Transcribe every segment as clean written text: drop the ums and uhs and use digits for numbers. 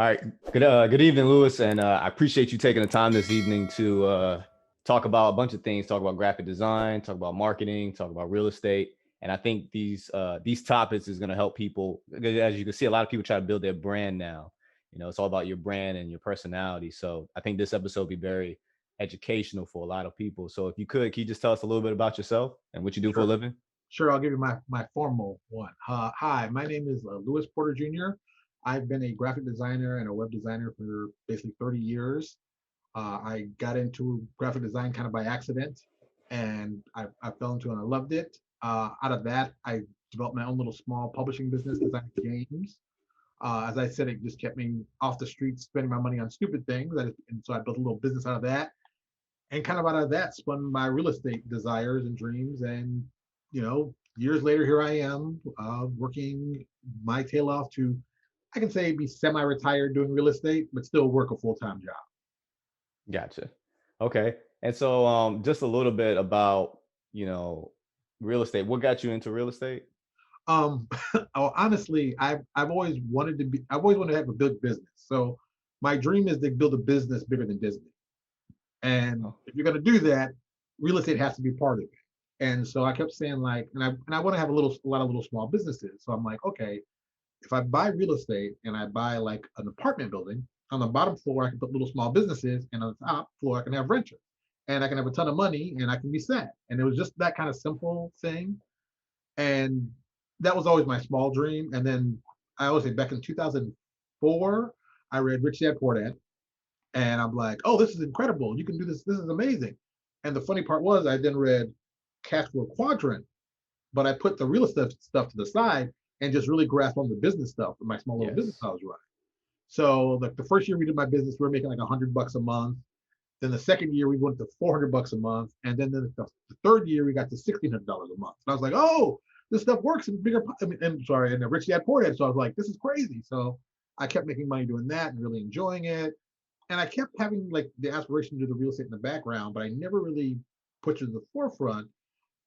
All right. Good evening, Lewis, and I appreciate you taking the time this evening to talk about a bunch of things. Talk about graphic design, talk about marketing, talk about real estate, and I think these topics is going to help people. As you can see, a lot of people try to build their brand now. It's all about your brand and your personality. So I think this episode will be very educational for a lot of people. So if you could you just tell us a little bit about yourself and what you do for a Sure, living? sure. I'll give you my formal one. Hi, my name is Louis Porter Jr. I've been a graphic designer and a web designer for basically 30 years. I got into graphic design kind of by accident, and I fell into it and I loved it. Out of that, I developed my own little small publishing business, designing games. As I said, it just kept me off the streets, spending my money on stupid things, and so I built a little business out of that. And kind of out of that spun my real estate desires and dreams. And years later, here I am, working my tail off to, I can say, be semi-retired doing real estate, but still work a full-time job. Gotcha. Okay. And so just a little bit about, you know, real estate. What got you into real estate? um Honestly, I've always wanted to have a big business. So my dream is to build a business bigger than Disney. And Oh, if you're going to do that, real estate has to be part of it. And so I kept saying, like, and I want to have a lot of little small businesses. So I'm like, okay, if I buy real estate and I buy like an apartment building, on the bottom floor I can put little small businesses, and on the top floor I can have renters, and I can have a ton of money and I can be set. And it was just that kind of simple thing. And that was always my small dream. And then I always say, back in 2004, I read Rich Dad Poor Dad, and I'm like, oh, this is incredible. You can do this. This is amazing. And the funny part was, I then read Cash Flow Quadrant, but I put the real estate stuff to the side and just really grasped on the business stuff with my small little business yes. I was running. So like the first year we did my business, we were making like $100 a month. Then the second year we went to $400 a month, and then the third year we got to $1,600 a month. And I was like, oh, this stuff works in bigger. I mean, I'm sorry, and the Rich Dad Poor Dad. So I was like, this is crazy. So I kept making money doing that and really enjoying it. And I kept having like the aspiration to do the real estate in the background, but I never really put it to the forefront.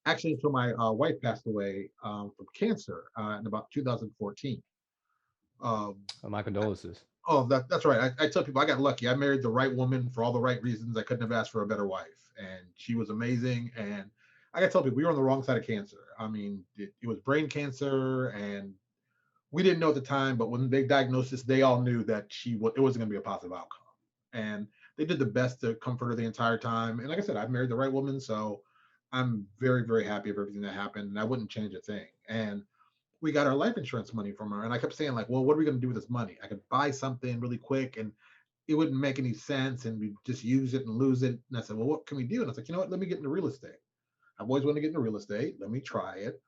Actually, until my wife passed away from cancer in about 2014. Um, My condolences. oh, that's right. I tell people I got lucky. I married the right woman for all the right reasons. I couldn't have asked for a better wife, and she was amazing. And I got to tell people we were on the wrong side of cancer. I mean, it was brain cancer, and we didn't know at the time, but when they diagnosed this, they all knew that it wasn't going to be a positive outcome. And they did the best to comfort her the entire time. And like I said, I married the right woman, so I'm very, very happy of everything that happened, and I wouldn't change a thing. And we got our life insurance money from her, and I kept saying, like, well, what are we going to do with this money? I could buy something really quick, and it wouldn't make any sense, and we just use it and lose it. And I said, well, what can we do? And I was like, you know what? Let me get into real estate. I've always wanted to get into real estate. Let me try it.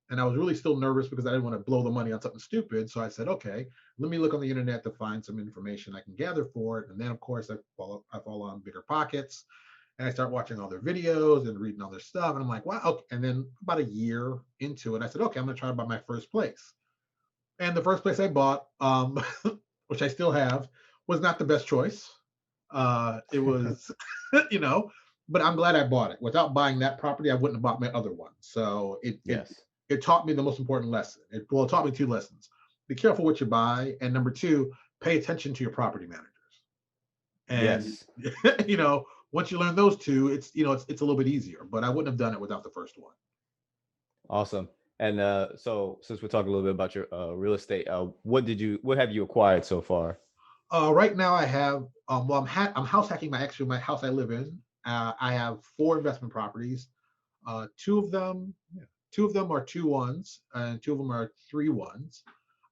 And I was really still nervous because I didn't want to blow the money on something stupid. So I said, okay, let me look on the internet to find some information I can gather for it. And then, of course, I follow on Bigger Pockets, and I start watching all their videos and reading all their stuff. And I'm like, wow. Okay. And then about a year into it, I said, okay, I'm going to try to buy my first place. And the first place I bought, which I still have, was not the best choice. It was, you know, but I'm glad I bought it. Without buying that property, I wouldn't have bought my other one. So Yes. it taught me the most important lesson. It taught me two lessons: be careful what you buy, and number two, pay attention to your property managers. And Yes. once you learn those two, it's a little bit easier. But I wouldn't have done it without the first one. Awesome. And so since we're talking a little bit about your real estate, what have you acquired so far? Right now, I have well, I'm house hacking my house I live in. I have four investment properties. Two of them, yeah, two of them are two ones, and two of them are three ones.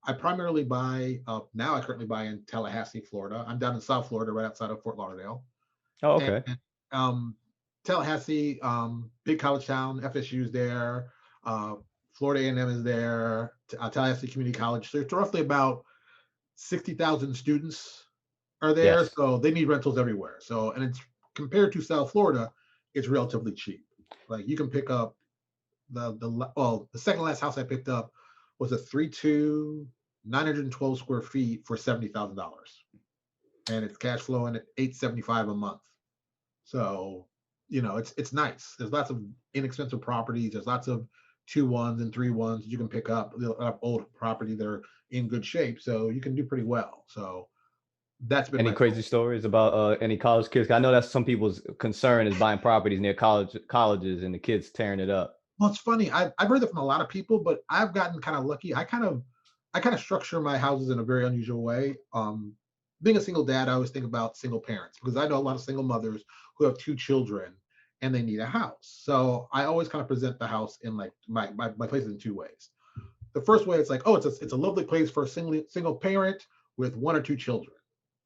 I primarily buy now. I currently buy in Tallahassee, Florida. I'm down in South Florida, right outside of Fort Lauderdale. Oh, And okay. um, Tallahassee, big college town. FSU's there. Uh, Florida A&M is there. Tallahassee Community College. So it's roughly about 60,000 students are there, Yes. so they need rentals everywhere. So, and it's compared to South Florida, it's relatively cheap. Like you can pick up the second to last house I picked up was a 3-2, 912 square feet for $70,000, and it's cash flowing at 875 a month. So, it's nice. There's lots of inexpensive properties. There's lots of two ones and three ones you can pick up. Old property that are in good shape, so you can do pretty well. So That's been Any my crazy focus. stories about any college kids? I know that's some people's concern is buying properties near colleges and the kids tearing it up. Well, it's funny. I've heard that from a lot of people, but I've gotten kind of lucky. I kind of structure my houses in a very unusual way. Being a single dad, I always think about single parents because I know a lot of single mothers who have two children and they need a house. So I always kind of present the house in like my place in two ways. The first way, it's like, oh, it's a lovely place for a single parent with one or two children,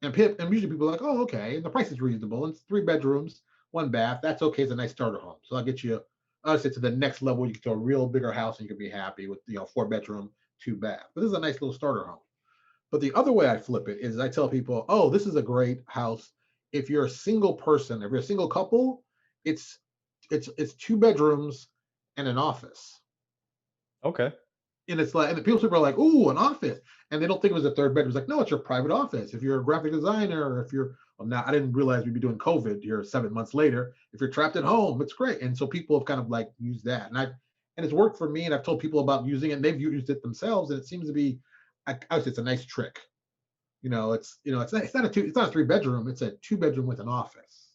and usually people are like, oh, okay, and the price is reasonable. And it's 3 bedrooms, 1 bath. That's okay. It's a nice starter home. So I'll get you, I'll say to the next level. You get to a real bigger house, and you can be happy with 4 bedroom, 2 bath. But this is a nice little starter home. But the other way I flip it is I tell people, oh, this is a great house. If you're a single person, if you're a single couple, it's it's 2 bedrooms and an office. Okay. And it's like, and the people are like, "Ooh, an office," and they don't think it was a third bedroom. It's like, no, it's your private office. If you're a graphic designer, or if you're, well, now I didn't realize we'd be doing COVID here 7 months later. If you're trapped at home, it's great. And so people have kind of like used that, and it's worked for me. And I've told people about using it, and they've used it themselves, and it seems to be, I would say, it's a nice trick. It's not a 3 bedroom. It's a 2 bedroom with an office.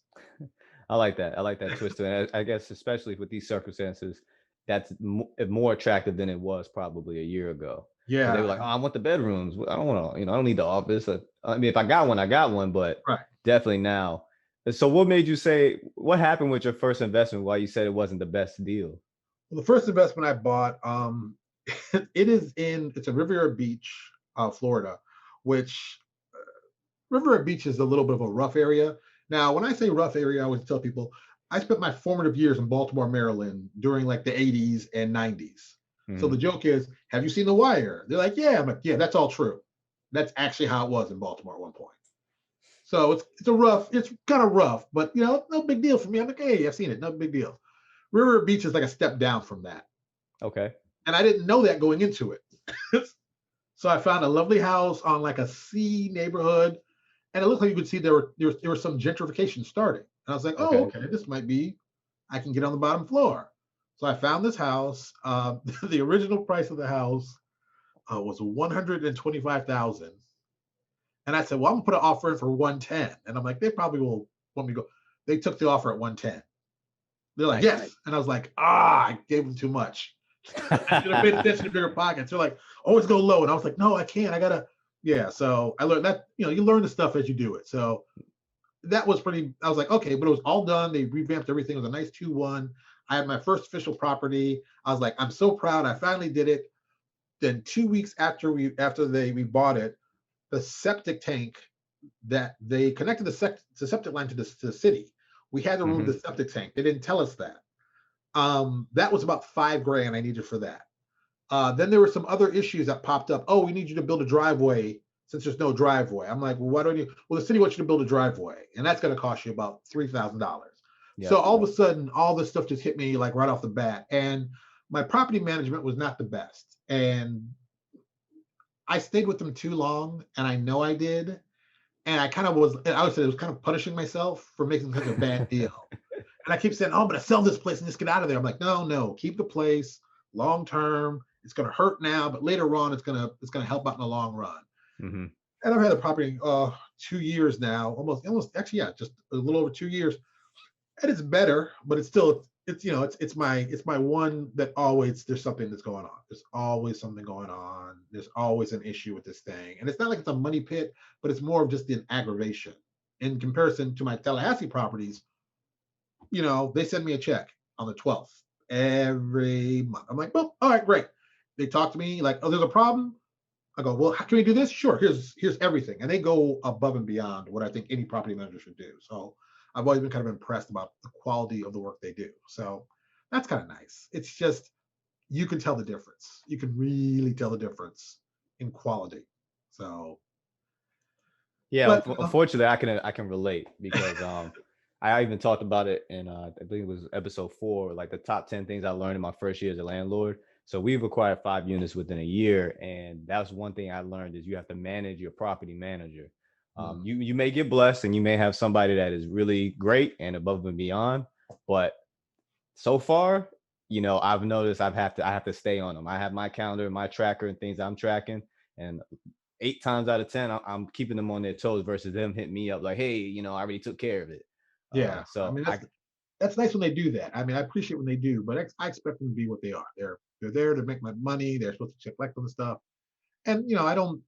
I like that. I like that twist to it. I guess especially with these circumstances, that's more attractive than it was probably a year ago. Because they were Yeah, like, "Oh, I want the bedrooms. I don't want to, I don't need the office." I mean, if I got one, I got one, but right. definitely now. So, what made you say? What happened with your first investment? Why you said it wasn't the best deal? Well, the first investment I bought, it's a Riviera Beach, Florida, which Riviera Beach is a little bit of a rough area. Now, when I say rough area, I always tell people I spent my formative years in Baltimore, Maryland during like the 80s and 90s. So Hmm. the joke is, have you seen The Wire? They're like, yeah. I'm like, yeah, that's all true. That's actually how it was in Baltimore at one point. So it's kind of rough, but no big deal for me. I'm like, hey, I've seen it, no big deal. Riviera Beach is like a step down from that. Okay. And I didn't know that going into it. So I found a lovely house on like a C neighborhood, and it looked like you could see there was some gentrification starting. And I was like, oh, Okay. okay, this might be, I can get on the bottom floor. So I found this house. The original price of the house was 125,000, and I said, well, I'm gonna put an offer in for 110, and I'm like, they probably will want me to go. They took the offer at 110. They're like, Nice. yes, and I was like, I gave them too much. I should have paid attention to bigger pockets. They're like, always go low. And I was like, no, I can't. I gotta, yeah. So I learned that, you learn the stuff as you do it. So that was pretty, I was like, okay, but it was all done. They revamped everything. It was a nice 2-1. I had my first official property. I was like, I'm so proud. I finally did it. Then 2 weeks after we bought it, the septic tank that they connected the septic line to the city. We had to remove Hmm. the septic tank. They didn't tell us that. That was about 5 grand I needed for that. Then there were some other issues that popped up. Oh, we need you to build a driveway since there's no driveway. I'm like, well, why don't you? Well, the city wants you to build a driveway, and that's going to cost you about $3,000. So Yep. all of a sudden, all this stuff just hit me like right off the bat, and my property management was not the best, and I stayed with them too long, and I know I did, and I kind of was. I would say I was kind of punishing myself for making such a bad deal. And I keep saying, oh, I'm going to sell this place and just get out of there. I'm like, no, no, keep the place long term. It's going to hurt now, but later on, it's gonna help out in the long run. Hmm. And I've had the property 2 years now, almost actually, yeah, just a little over 2 years, and it's better, but it's still it's my one that always there's something that's going on. There's always something going on. There's always an issue with this thing, and it's not like it's a money pit, but it's more of just an aggravation in comparison to my Tallahassee properties. They send me a check on the 12th every month. I'm like, well, all right, great. They talk to me like, oh, there's a problem. I go, well, how can we do this? Sure. Here's everything, and they go above and beyond what I think any property manager should do. So I've always been kind of impressed about the quality of the work they do. So that's kind of nice. It's just you can tell the difference. You can really tell the difference in quality. So, Yeah, but unfortunately, I can relate because I even talked about it in I believe it was episode 4, like the top 10 things I learned in my first year as a landlord. So we've acquired 5 units within a year, and that's one thing I learned is you have to manage your property manager. mm, You may get blessed, and you may have somebody that is really great and above and beyond, but so far, I've noticed I have to stay on them. I have my calendar, my tracker, and things I'm tracking, and 8 times out of 10, I'm keeping them on their toes versus them hitting me up like, hey, you know, I already took care of it. Yeah, I So mean I that's nice when they do that. I mean, I appreciate when they do, but I expect them to be what they are. They're there to make my money. They're supposed to collect on the stuff, and I don't.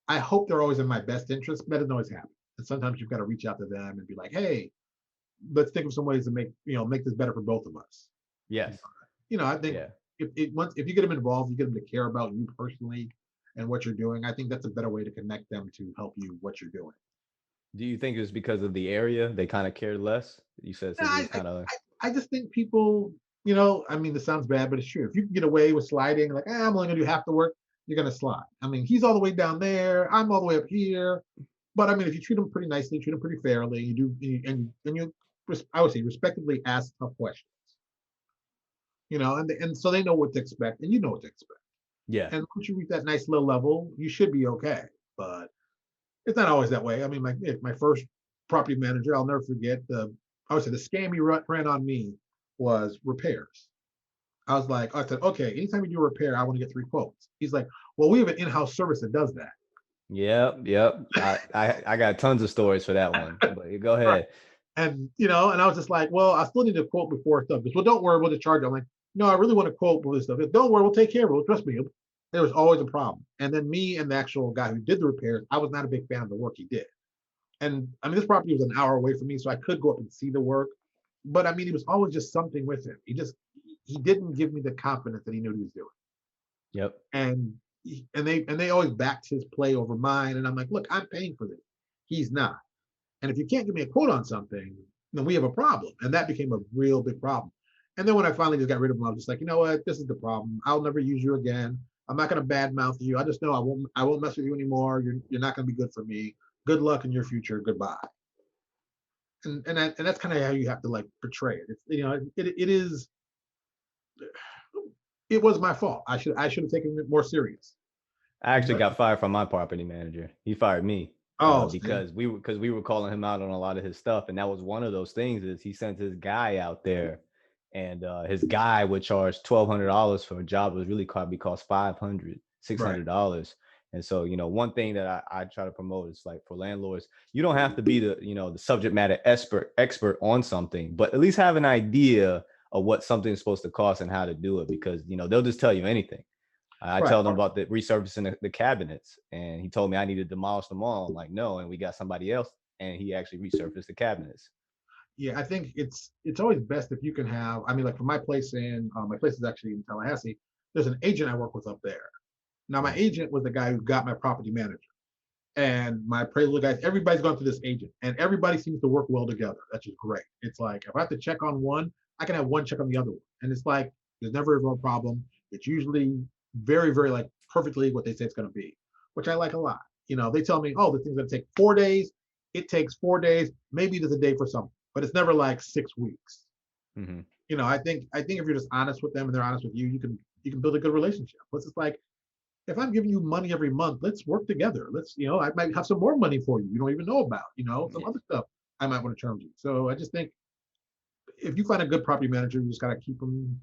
I hope they're always in my best interest, but that doesn't always happen. And sometimes you've got to reach out to them and be like, hey, let's think of some ways to make this better for both of us. yes, I think yeah. if you get them involved, you get them to care about you personally and what you're doing. I think that's a better way to connect them to help you what you're doing. Do you think it's because of the area they kind of cared less? You said No, since it was kind of I just think people, I mean, this sounds bad, but it's true. If you can get away with sliding, like, I'm only gonna do half the work, you're gonna slide. I mean, he's all the way down there, I'm all the way up here. But I mean, if you treat him pretty nicely, treat him pretty fairly, you do, I would say, respectively ask tough questions, and so they know what to expect, and you know what to expect. yeah. And once you reach that nice little level, you should be okay. But it's not always that way. I mean, my first property manager, I'll never forget I would say the scam he ran on me was repairs. I said, okay, anytime you do a repair, I want to get 3 quotes. He's like, well, we have an in-house service that does that. Yep. I got tons of stories for that one. But go Right. ahead. And I was just like, well, I still need a quote before stuff. Because, well, don't worry, we'll just charge you. I'm like, no, I really want a quote for this stuff. Don't worry, we'll take care of it. Trust me. There was always a problem. And then me and the actual guy who did the repairs, I was not a big fan of the work he did. And I mean, this property was an hour away from me, so I could go up and see the work. But I mean, it was always just something with him. He didn't give me the confidence that he knew what he was doing. Yep. And they always backed his play over mine. And I'm like, look, I'm paying for this. He's not. And if you can't give me a quote on something, then we have a problem. And that became a real big problem. And then when I finally just got rid of him, I was just like, you know what? This is the problem. I'll never use you again. I'm not going to badmouth you. I just know I won't mess with you anymore. You're not going to be good for me. Good luck in your future. Goodbye. And that's kind of how you have to like portray it. It is. It was my fault. I should have taken it more serious. I actually But got fired from my property manager. He fired me oh, because we were calling him out on a lot of his stuff, and that was one of those things. Is he sent his guy out there, and his guy would charge $1,200 for a job that was really probably cost $500, right, $600. And so, one thing that I try to promote is like for landlords, you don't have to be the subject matter expert on something, but at least have an idea of what something is supposed to cost and how to do it, because they'll just tell you anything. I right. tell them about the resurfacing the cabinets, and he told me I need to demolish them all. I'm like, no, and we got somebody else, and he actually resurfaced the cabinets. Yeah, I think it's always best if you can have. I mean, like for my place is actually in Tallahassee. There's an agent I work with up there. Now, my agent was the guy who got my property manager, and my appraisal guys. Everybody's gone through this agent, and everybody seems to work well together. That's just great. It's like if I have to check on one, I can have one check on the other one, and it's like there's never a real problem. It's usually very, very like perfectly what they say it's going to be, which I like a lot. They tell me, oh, this thing's going to take 4 days. It takes 4 days. Maybe there's a day for something, but it's never like 6 weeks. Mm-hmm. I think if you're just honest with them and they're honest with you, you can build a good relationship. But it's like if I'm giving you money every month, let's work together. I might have some more money for you you don't even know about. Some Yeah. other stuff I might want to charge you. So I just think if you find a good property manager, you just gotta keep them,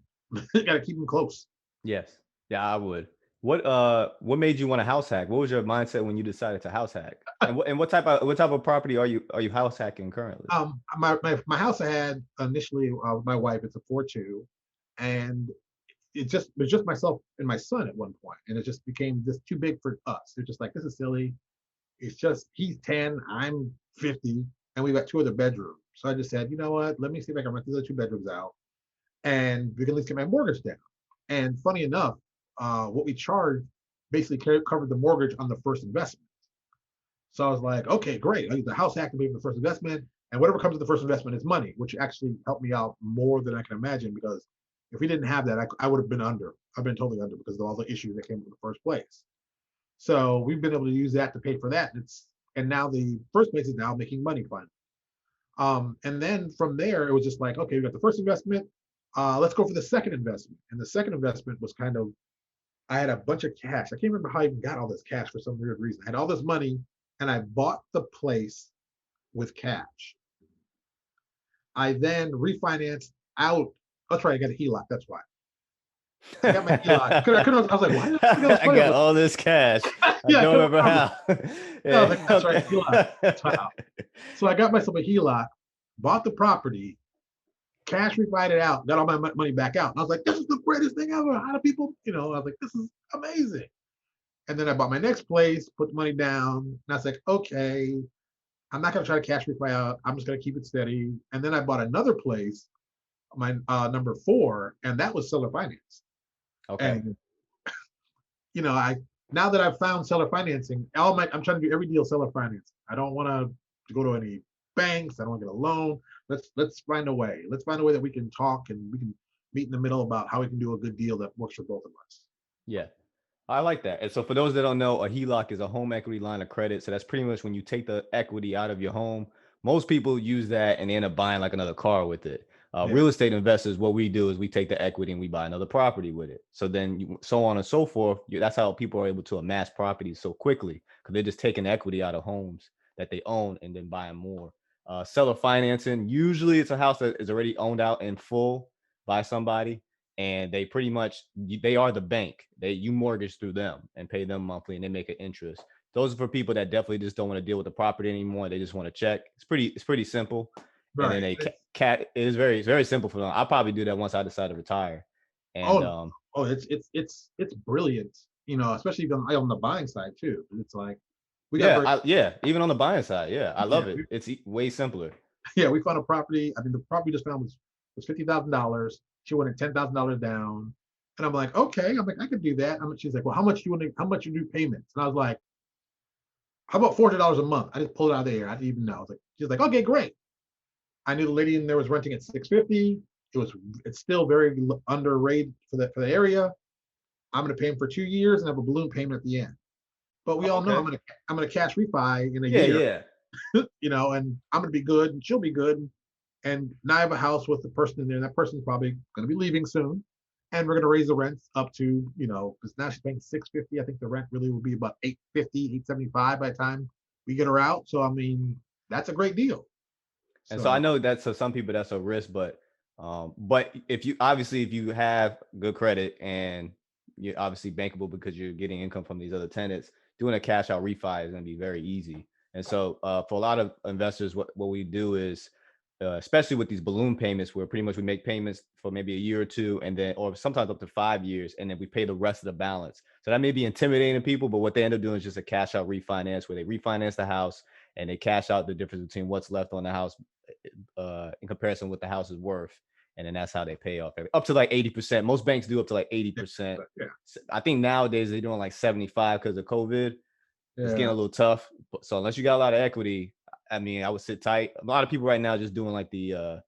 gotta keep them close. Yes. Yeah, I would. What made you want to house hack? What was your mindset when you decided to house hack? And what type of property are you house hacking currently? My house I had initially with my wife, it's a 4-2, and it was just myself and my son at one point, and it just became just too big for us. It's just like this is silly. It's just he's 10, I'm 50, and we've got 2 other bedrooms. So I just said, you know what? Let me see if I can rent these other 2 bedrooms out, and we can at least get my mortgage down. And funny enough, what we charged basically covered the mortgage on the first investment. So I was like, okay, great. I use the house hack to pay for the first investment, and whatever comes with the first investment is money, which actually helped me out more than I can imagine. Because if we didn't have that, I would have been under. I've been totally under because of all the issues that came with the first place. So we've been able to use that to pay for that. And now the first place is now making money finally. And then from there, it was just like, okay, we got the first investment. Let's go for the second investment. And the second investment was kind of, I had a bunch of cash. I can't remember how I even got all this cash for some weird reason. I had all this money and I bought the place with cash. I then refinanced out. That's right, I got a HELOC. That's why. I got my HELOC. I was like, why did I think I was I funny? I got was all this cash. like, I yeah, I don't couldn't remember remember. how. Yeah, I was Yeah, like, that's right, HELOC. That's okay. how. So I got myself a HELOC, bought the property, cash refied it out, got all my money back out. And I was like, this is the greatest thing ever. How do people, I was like, this is amazing. And then I bought my next place, put the money down, and I was like, okay, I'm not gonna try to cash refi out. I'm just gonna keep it steady. And then I bought another place, my number 4, and that was seller finance. Okay. And I now that I've found seller financing, I'm trying to do every deal seller finance. I don't want to go to any banks. I don't want to get a loan. Let's find a way. Let's find a way that we can talk and we can meet in the middle about how we can do a good deal that works for both of us. Yeah. I like that. And so for those that don't know, a HELOC is a home equity line of credit. So that's pretty much when you take the equity out of your home. Most people use that and they end up buying like another car with it. Yeah. Real estate investors, what we do is we take the equity and we buy another property with it. So then so on and so forth. That's how people are able to amass properties so quickly because they're just taking equity out of homes that they own and then buying more. Seller financing, usually it's a house that is already owned out in full by somebody, and they pretty much they are the bank. You mortgage through them and pay them monthly, and they make an interest. Those are for people that definitely just don't want to deal with the property anymore. They just want to check. It's pretty simple. And then Right. it is it's very simple for them. I'll probably do that once I decide to retire. And Oh, it's brilliant. Especially on the buying side too. It's like we got very even on the buying side, I yeah love it. It's way simpler. yeah, we found a property. I mean, the property we just found was $50,000. She wanted $10,000 down, and I'm like, okay. I'm like, I could do that. She's like, well, how much you want? How much you do payments? And I was like, how about $400 a month? I just pulled it out of the air. I didn't even know. I was like, she's like, okay, great. I knew the lady in there was renting at $650. It's still very underrated for the area. I'm going to pay him for 2 years and have a balloon payment at the end. But we all know Okay. I'm going to cash refi in a Yeah, year, yeah. and I'm going to be good and she'll be good. And now I have a house with the person in there. And that person's probably going to be leaving soon. And we're going to raise the rents up to, because now she's paying $650. I think the rent really will be about $850, $875 by the time we get her out. So, I mean, that's a great deal. And so I So, know that for some people that's a risk, but if you have good credit and you're obviously bankable because you're getting income from these other tenants, doing a cash out refi is going to be very easy. And so for a lot of investors, what we do is, especially with these balloon payments, where pretty much we make payments for maybe a year or two, and then, or sometimes up to 5 years, and then we pay the rest of the balance. So that may be intimidating to people, but what they end up doing is just a cash out refinance, where they refinance the house and they cash out the difference between what's left on the house in comparison with the house is worth, and then that's how they pay off up to like 80%. Most banks do up to like 80%. yeah. I think nowadays they're doing like 75 because of COVID. It's getting Yeah. a little tough. So unless you got a lot of equity, I mean, I would sit tight. A lot of people right now just doing like the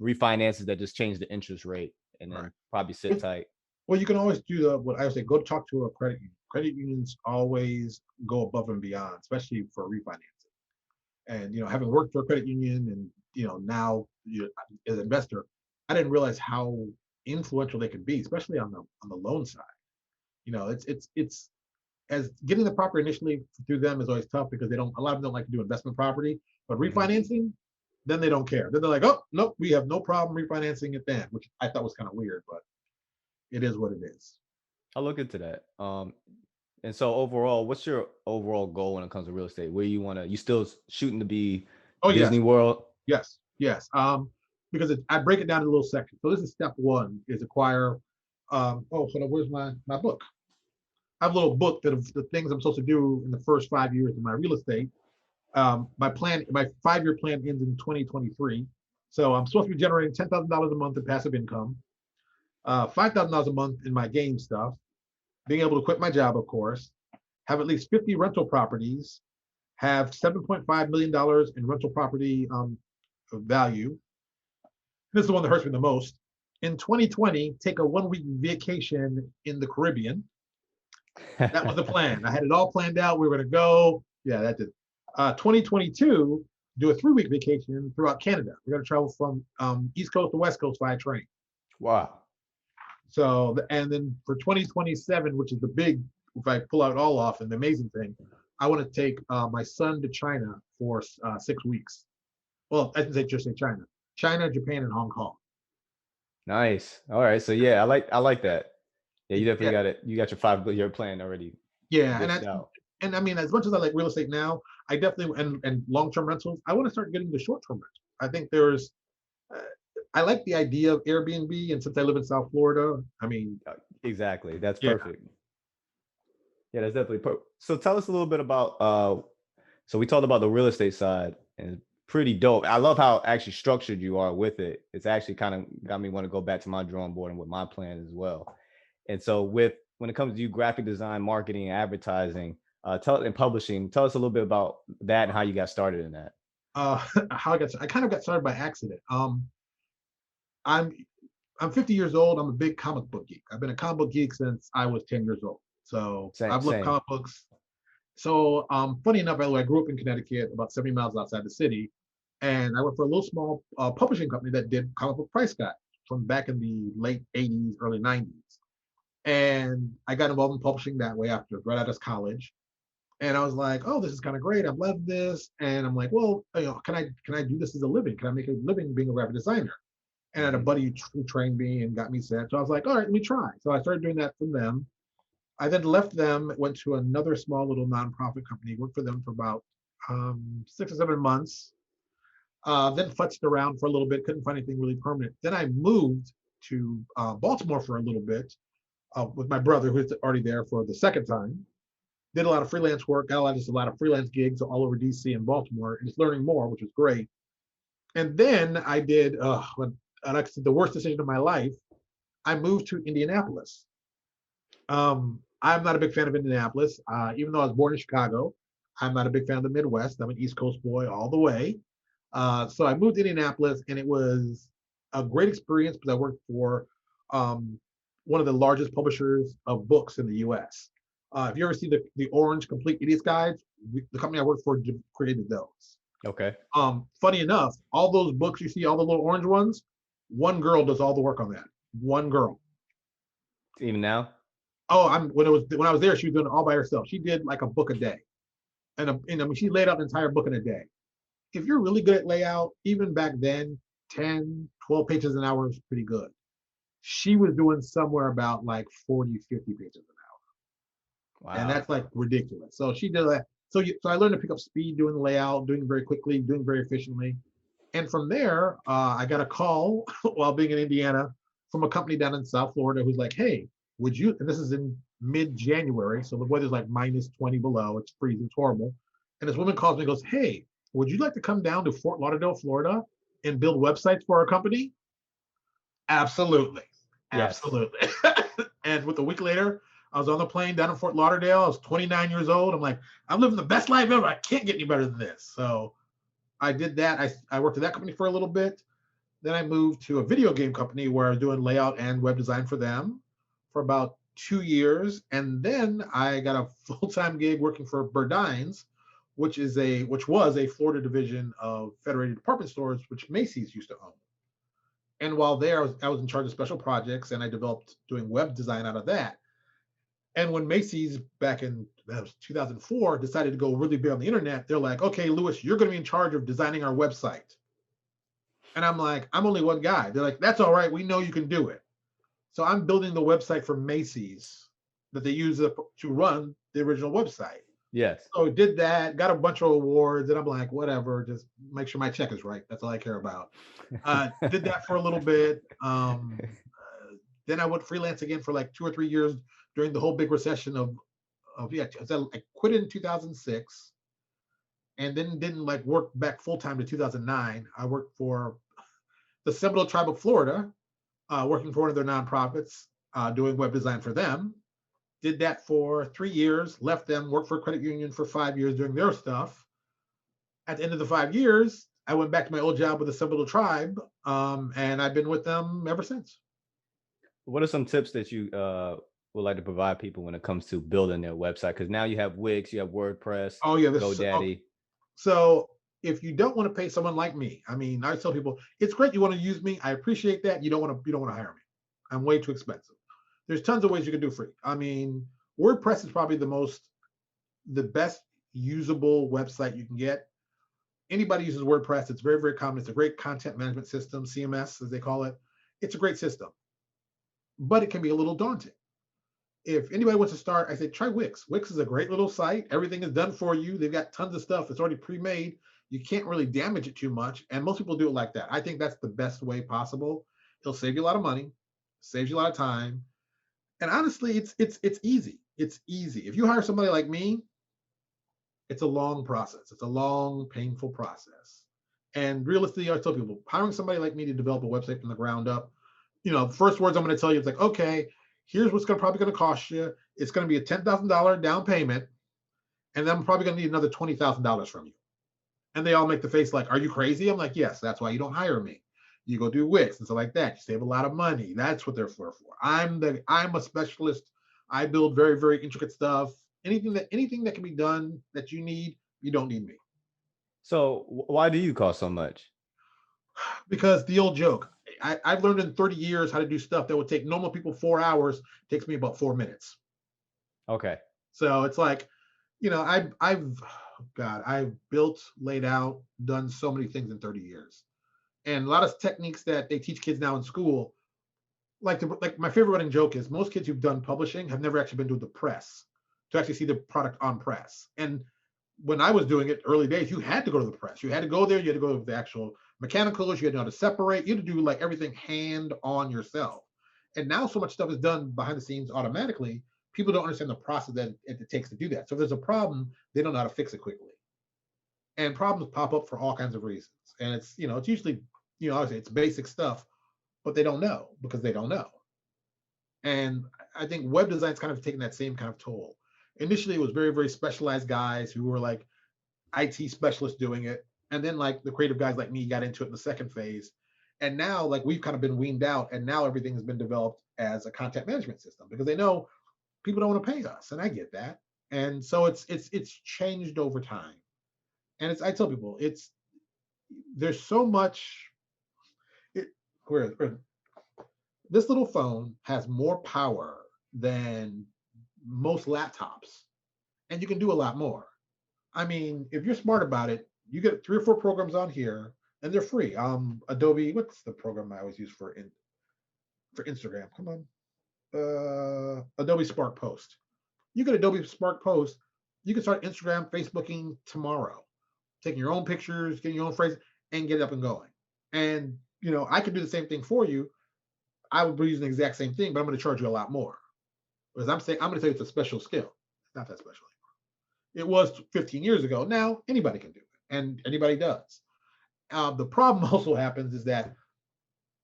refinances that just change the interest rate, and Right. then probably sit tight. Well, you can always do what I would say, go talk to a credit union. Credit unions always go above and beyond, especially for refinancing. And having worked for a credit union, and now as an investor, I didn't realize how influential they could be, especially on the loan side. It's as getting the property initially through them is always tough because a lot of them don't like to do investment property, but refinancing, then they don't care. Then they're like, oh nope, we have no problem refinancing it then, which I thought was kind of weird, but it is what it is. I'll look into that. And so overall, what's your overall goal when it comes to real estate? Where you still shooting to be Oh yes, Disney World? yes. Because I break it down in little sections. So this is step one: is acquire. Oh, hold on, where's my book? I have a little book that of the things I'm supposed to do in the first 5 years of my real estate. My 5-year plan ends in 2023. So I'm supposed to be generating $10,000 a month in passive income, $5,000 a month in my game stuff, being able to quit my job, of course, have at least 50 rental properties, have $7.5 million in rental property value. This is the one that hurts me the most. In 2020, take a 1-week vacation in the Caribbean. That was the plan. I had it all planned out. We were going to go. Yeah, that did. 2022, do a 3-week vacation throughout Canada. We're going to travel from East Coast to West Coast via train. Wow. So, and then for 2027, which is the big, if I pull out all off, and the amazing thing, I want to take my son to China for 6 weeks. Well, I didn't say just say China, Japan, and Hong Kong. Nice. All right. So yeah, I like that. Yeah, you definitely Yeah, got it. You got your 5 year plan already yeah, dished out. and I mean, as much as I like real estate now, I definitely and long term rentals. I want to start getting the short term rentals. I think there's uh, I like the idea of Airbnb, and since I live in South Florida, I mean, Exactly. That's yeah, perfect. Yeah, that's definitely perfect. So tell us a little bit about so we talked about the real estate side and pretty dope. I love how actually structured you are with it. It's actually kind of got me want to go back to my drawing board and with my plan as well. And so with when it comes to you graphic design, marketing, and advertising, tell and publishing, tell us a little bit about that and how you got started in that. how I kind of got started by accident. I'm I'm 50 years old. I'm a big comic book geek. I've been a comic book geek since I was 10 years old. So Same, I've loved same. comic books. So funny enough, by the way, I grew up in Connecticut, about 70 miles outside the city, and I worked for a little small publishing company that did comic book price guides from back in the late 80s, early 90s. And I got involved in publishing that way after right out of college. And I was like, oh, this is kind of great. I've loved this. And I'm like, well, can I do this as a living? Can I make a living being a graphic designer? And I had a Hmm. buddy who trained me and got me set. So I was like, all right, let me try. So I started doing that from them. I then left them, went to another small little nonprofit company, worked for them for about 6 or 7 months. Then futzed around for a little bit, couldn't find anything really permanent. Then I moved to Baltimore for a little bit with my brother, who's already there for the second time. Did a lot of freelance work, got just a lot of freelance gigs all over DC and Baltimore, and just learning more, which was great. And then I did, like I said, the worst decision of my life. I moved to Indianapolis. I'm not a big fan of Indianapolis, even though I was born in Chicago. I'm not a big fan of the Midwest. I'm an East Coast boy all the way. So I moved to Indianapolis, and it was a great experience because I worked for um, one of the largest publishers of books in the U.S. If you ever see the Orange Complete Idiots Guides, the company I worked for created those. Okay. Funny enough, all those books you see, all the little orange ones, one girl does all the work on that. One girl. Even now? Oh, when I was there, she was doing it all by herself. She did like a book a day, and I mean, she laid out an entire book in a day. If you're really good at layout, even back then, 10, 12 pages an hour is pretty good. She was doing somewhere about like 40, 50 pages an hour. And Wow. that's like ridiculous. So she did that. So I learned to pick up speed doing the layout, doing it very quickly, doing very efficiently. And from there, I got a call while being in Indiana from a company down in South Florida who's like, hey, would you, and this is in mid January, so the weather's like minus 20 below, it's freezing, it's horrible. And this woman calls me and goes, hey, would you like to come down to Fort Lauderdale, Florida and build websites for our company? Absolutely. Yes. Absolutely. And with a week later, I was on the plane down in Fort Lauderdale. I was 29 years old. I'm like, I'm living the best life ever. I can't get any better than this. So I did that. I worked at that company for a little bit. Then I moved to a video game company where I was doing layout and web design for them for about 2 years. And then I got a full-time gig working for Burdines, which was a Florida division of Federated Department Stores, which Macy's used to own. And while there, I was in charge of special projects, and I developed doing web design out of that. And when Macy's back in that was 2004 decided to go really big on the internet, they're like, okay, Lewis, you're going to be in charge of designing our website. And I'm like, I'm only one guy. They're like, that's all right. We know you can do it. So I'm building the website for Macy's that they use to run the original website. Yes. So did that, got a bunch of awards, and I'm like, whatever, just make sure my check is right. That's all I care about. Did that for a little bit. Then I went freelance again for like 2 or 3 years during the whole big recession of yeah. I quit in 2006, and then didn't like work back full time to 2009. I worked for the Seminole Tribe of Florida, working for one of their nonprofits, doing web design for them. Did that for 3 years, left them, worked for a credit union for 5 years doing their stuff. At the end of the 5 years, I went back to my old job with the Seminole Tribe, and I've been with them ever since. What are some tips that you would like to provide people when it comes to building their website? Because now you have Wix, you have WordPress, Oh yeah, GoDaddy. so if you don't want to pay someone like me, I mean, I tell people it's great you want to use me. I appreciate that. You don't want to hire me. I'm way too expensive. There's tons of ways you can do free. I mean, WordPress is probably the best usable website you can get. Anybody uses WordPress. It's very, very common. It's a great content management system, CMS as they call it. it's a great system, but it can be a little daunting. If anybody wants to start, I say try Wix. Wix is a great little site. Everything is done for you. They've got tons of stuff that's already pre-made. You can't really damage it too much. And most people do it like that. I think that's the best way possible. It'll save you a lot of money, saves you a lot of time. And honestly, it's easy. It's easy. If you hire somebody like me, it's a long process. It's a long, painful process. And realistically, I tell people, hiring somebody like me to develop a website from the ground up, the first words I'm going to tell you is like, okay, here's what's probably going to cost you. It's going to be a $10,000 down payment, and then I'm probably going to need another $20,000 from you. And they all make the face like, are you crazy? I'm like, yes, that's why you don't hire me. You go do Wix and stuff like that. You save a lot of money. That's what they're for. I'm a specialist. I build very, very intricate stuff. Anything that can be done that you need, you don't need me. So why do you cost so much? Because the old joke, I've learned in 30 years how to do stuff that would take normal people 4 hours, takes me about 4 minutes. Okay. So it's like, I've built, laid out, done so many things in 30 years. And a lot of techniques that they teach kids now in school, like my favorite running joke is most kids who've done publishing have never actually been to the press to actually see the product on press. And when I was doing it early days, you had to go to the press. You had to go there. You had to go to the actual mechanicals. You had to know how to separate. You had to do like everything hand on yourself. And now so much stuff is done behind the scenes automatically. People don't understand the process that it takes to do that. So if there's a problem, they don't know how to fix it quickly. And problems pop up for all kinds of reasons. And it's usually, obviously it's basic stuff, but they don't know because they don't know. And I think web design's kind of taken that same kind of toll. Initially, it was very, very specialized guys who were like IT specialists doing it. And then like the creative guys like me got into it in the second phase. And now like we've kind of been weaned out, and now everything has been developed as a content management system because they know people don't want to pay us. And I get that. And so it's changed over time. And I tell people there's so much. This little phone has more power than most laptops, and you can do a lot more. I mean, if you're smart about it, you get 3 or 4 programs on here, and they're free. Adobe, what's the program I always use for Instagram? Come on, Adobe Spark Post. You get Adobe Spark Post, you can start Instagram, Facebooking tomorrow, taking your own pictures, getting your own phrase, and get it up and going. And I can do the same thing for you. I would be using the exact same thing, but I'm going to charge you a lot more. Because I'm going to tell you it's a special skill. It's not that special anymore. It was 15 years ago. Now anybody can do it, and anybody does. The problem also happens is that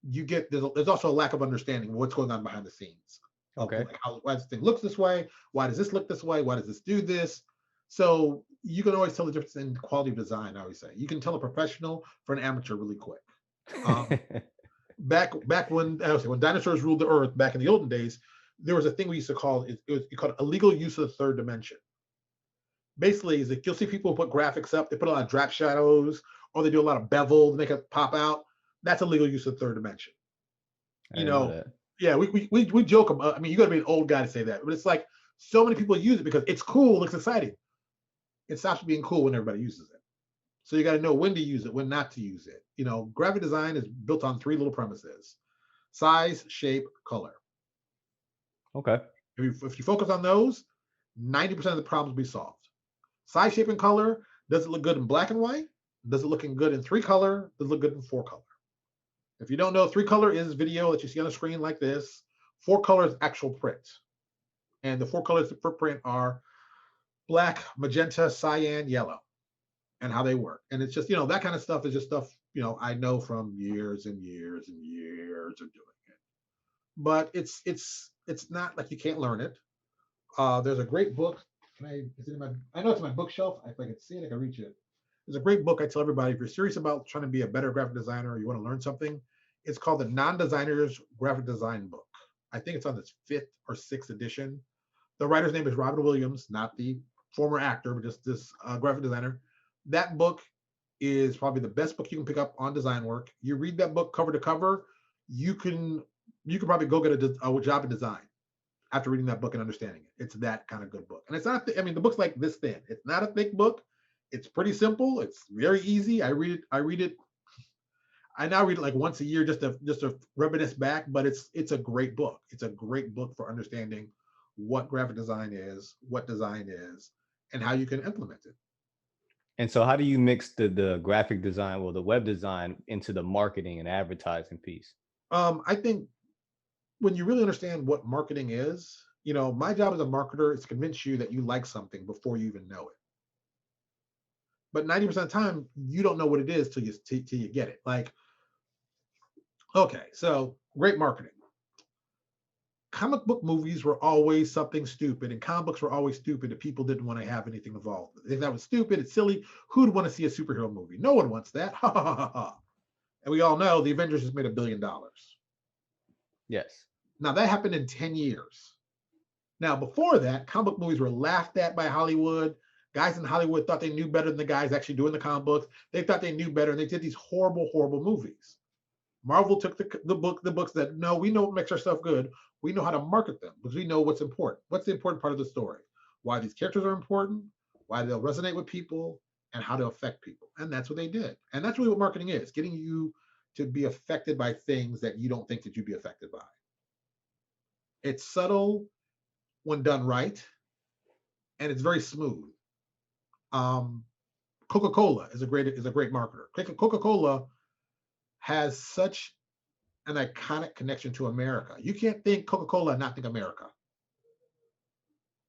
there's also a lack of understanding of what's going on behind the scenes. Okay. Like why this thing looks this way? Why does this look this way? Why does this do this? So you can always tell the difference in quality of design. I always say you can tell a professional from an amateur really quick. Back when dinosaurs ruled the earth back in the olden days, there was a thing we used to call called illegal use of the third dimension. Basically, is like you'll see people put graphics up, they put a lot of drop shadows, or they do a lot of bevel to make it pop out. That's illegal use of the third dimension. Yeah, we joke about. I mean, you got to be an old guy to say that, but it's like so many people use it because it's cool, it looks exciting. It stops being cool when everybody uses it. So you got to know when to use it, when not to use it. Graphic design is built on 3 little premises: size, shape, color. Okay. If you focus on those, 90% of the problems will be solved. Size, shape, and color. Does it look good in black and white? Does it look good in 3 color? Does it look good in 4 color? If you don't know, 3 color is video that you see on the screen like this. 4 color is actual print. And the 4 colors for print are black, magenta, cyan, yellow, and how they work. And it's just, that kind of stuff is just stuff, I know from years and years and years of doing it. But it's not like you can't learn it. There's a great book. I know it's in my bookshelf. If I can see it, I can reach it. There's a great book I tell everybody, if you're serious about trying to be a better graphic designer or you want to learn something, it's called the Non-Designer's Graphic Design Book. I think it's on its 5th or 6th edition. The writer's name is Robin Williams, not the former actor, but just this graphic designer. That book is probably the best book you can pick up on design work. You read that book cover to cover, you can probably go get a job in design after reading that book and understanding it. It's that kind of good book. And it's not, the book's like this thin. It's not a thick book. It's pretty simple. It's very easy. I read it. I now read it like once a year just to reminisce back, but it's a great book. It's a great book for understanding what graphic design is, what design is, and how you can implement it. And so how do you mix the graphic design or the web design into the marketing and advertising piece? I think when you really understand what marketing is, my job as a marketer is to convince you that you like something before you even know it. But 90% of the time, you don't know what it is till you get it. Like, okay, so great marketing. Comic book movies were always something stupid, and comic books were always stupid, and people didn't want to have anything involved with it. If that was stupid, it's silly. Who'd want to see a superhero movie? No one wants that. Ha ha ha ha. And we all know the Avengers just made $1 billion. Yes. Now that happened in 10 years. Now, before that, comic book movies were laughed at by Hollywood. Guys in Hollywood thought they knew better than the guys actually doing the comic books. They thought they knew better, and they did these horrible, horrible movies. Marvel took the books that, no, we know what makes our stuff good. We know how to market them because we know what's important. What's the important part of the story? Why these characters are important, why they'll resonate with people, and how to affect people. And that's what they did. And that's really what marketing is, getting you to be affected by things that you don't think that you'd be affected by. It's subtle when done right, and it's very smooth. Coca-Cola is a great marketer. Coca-Cola has such an iconic connection to America. You can't think Coca-Cola and not think America.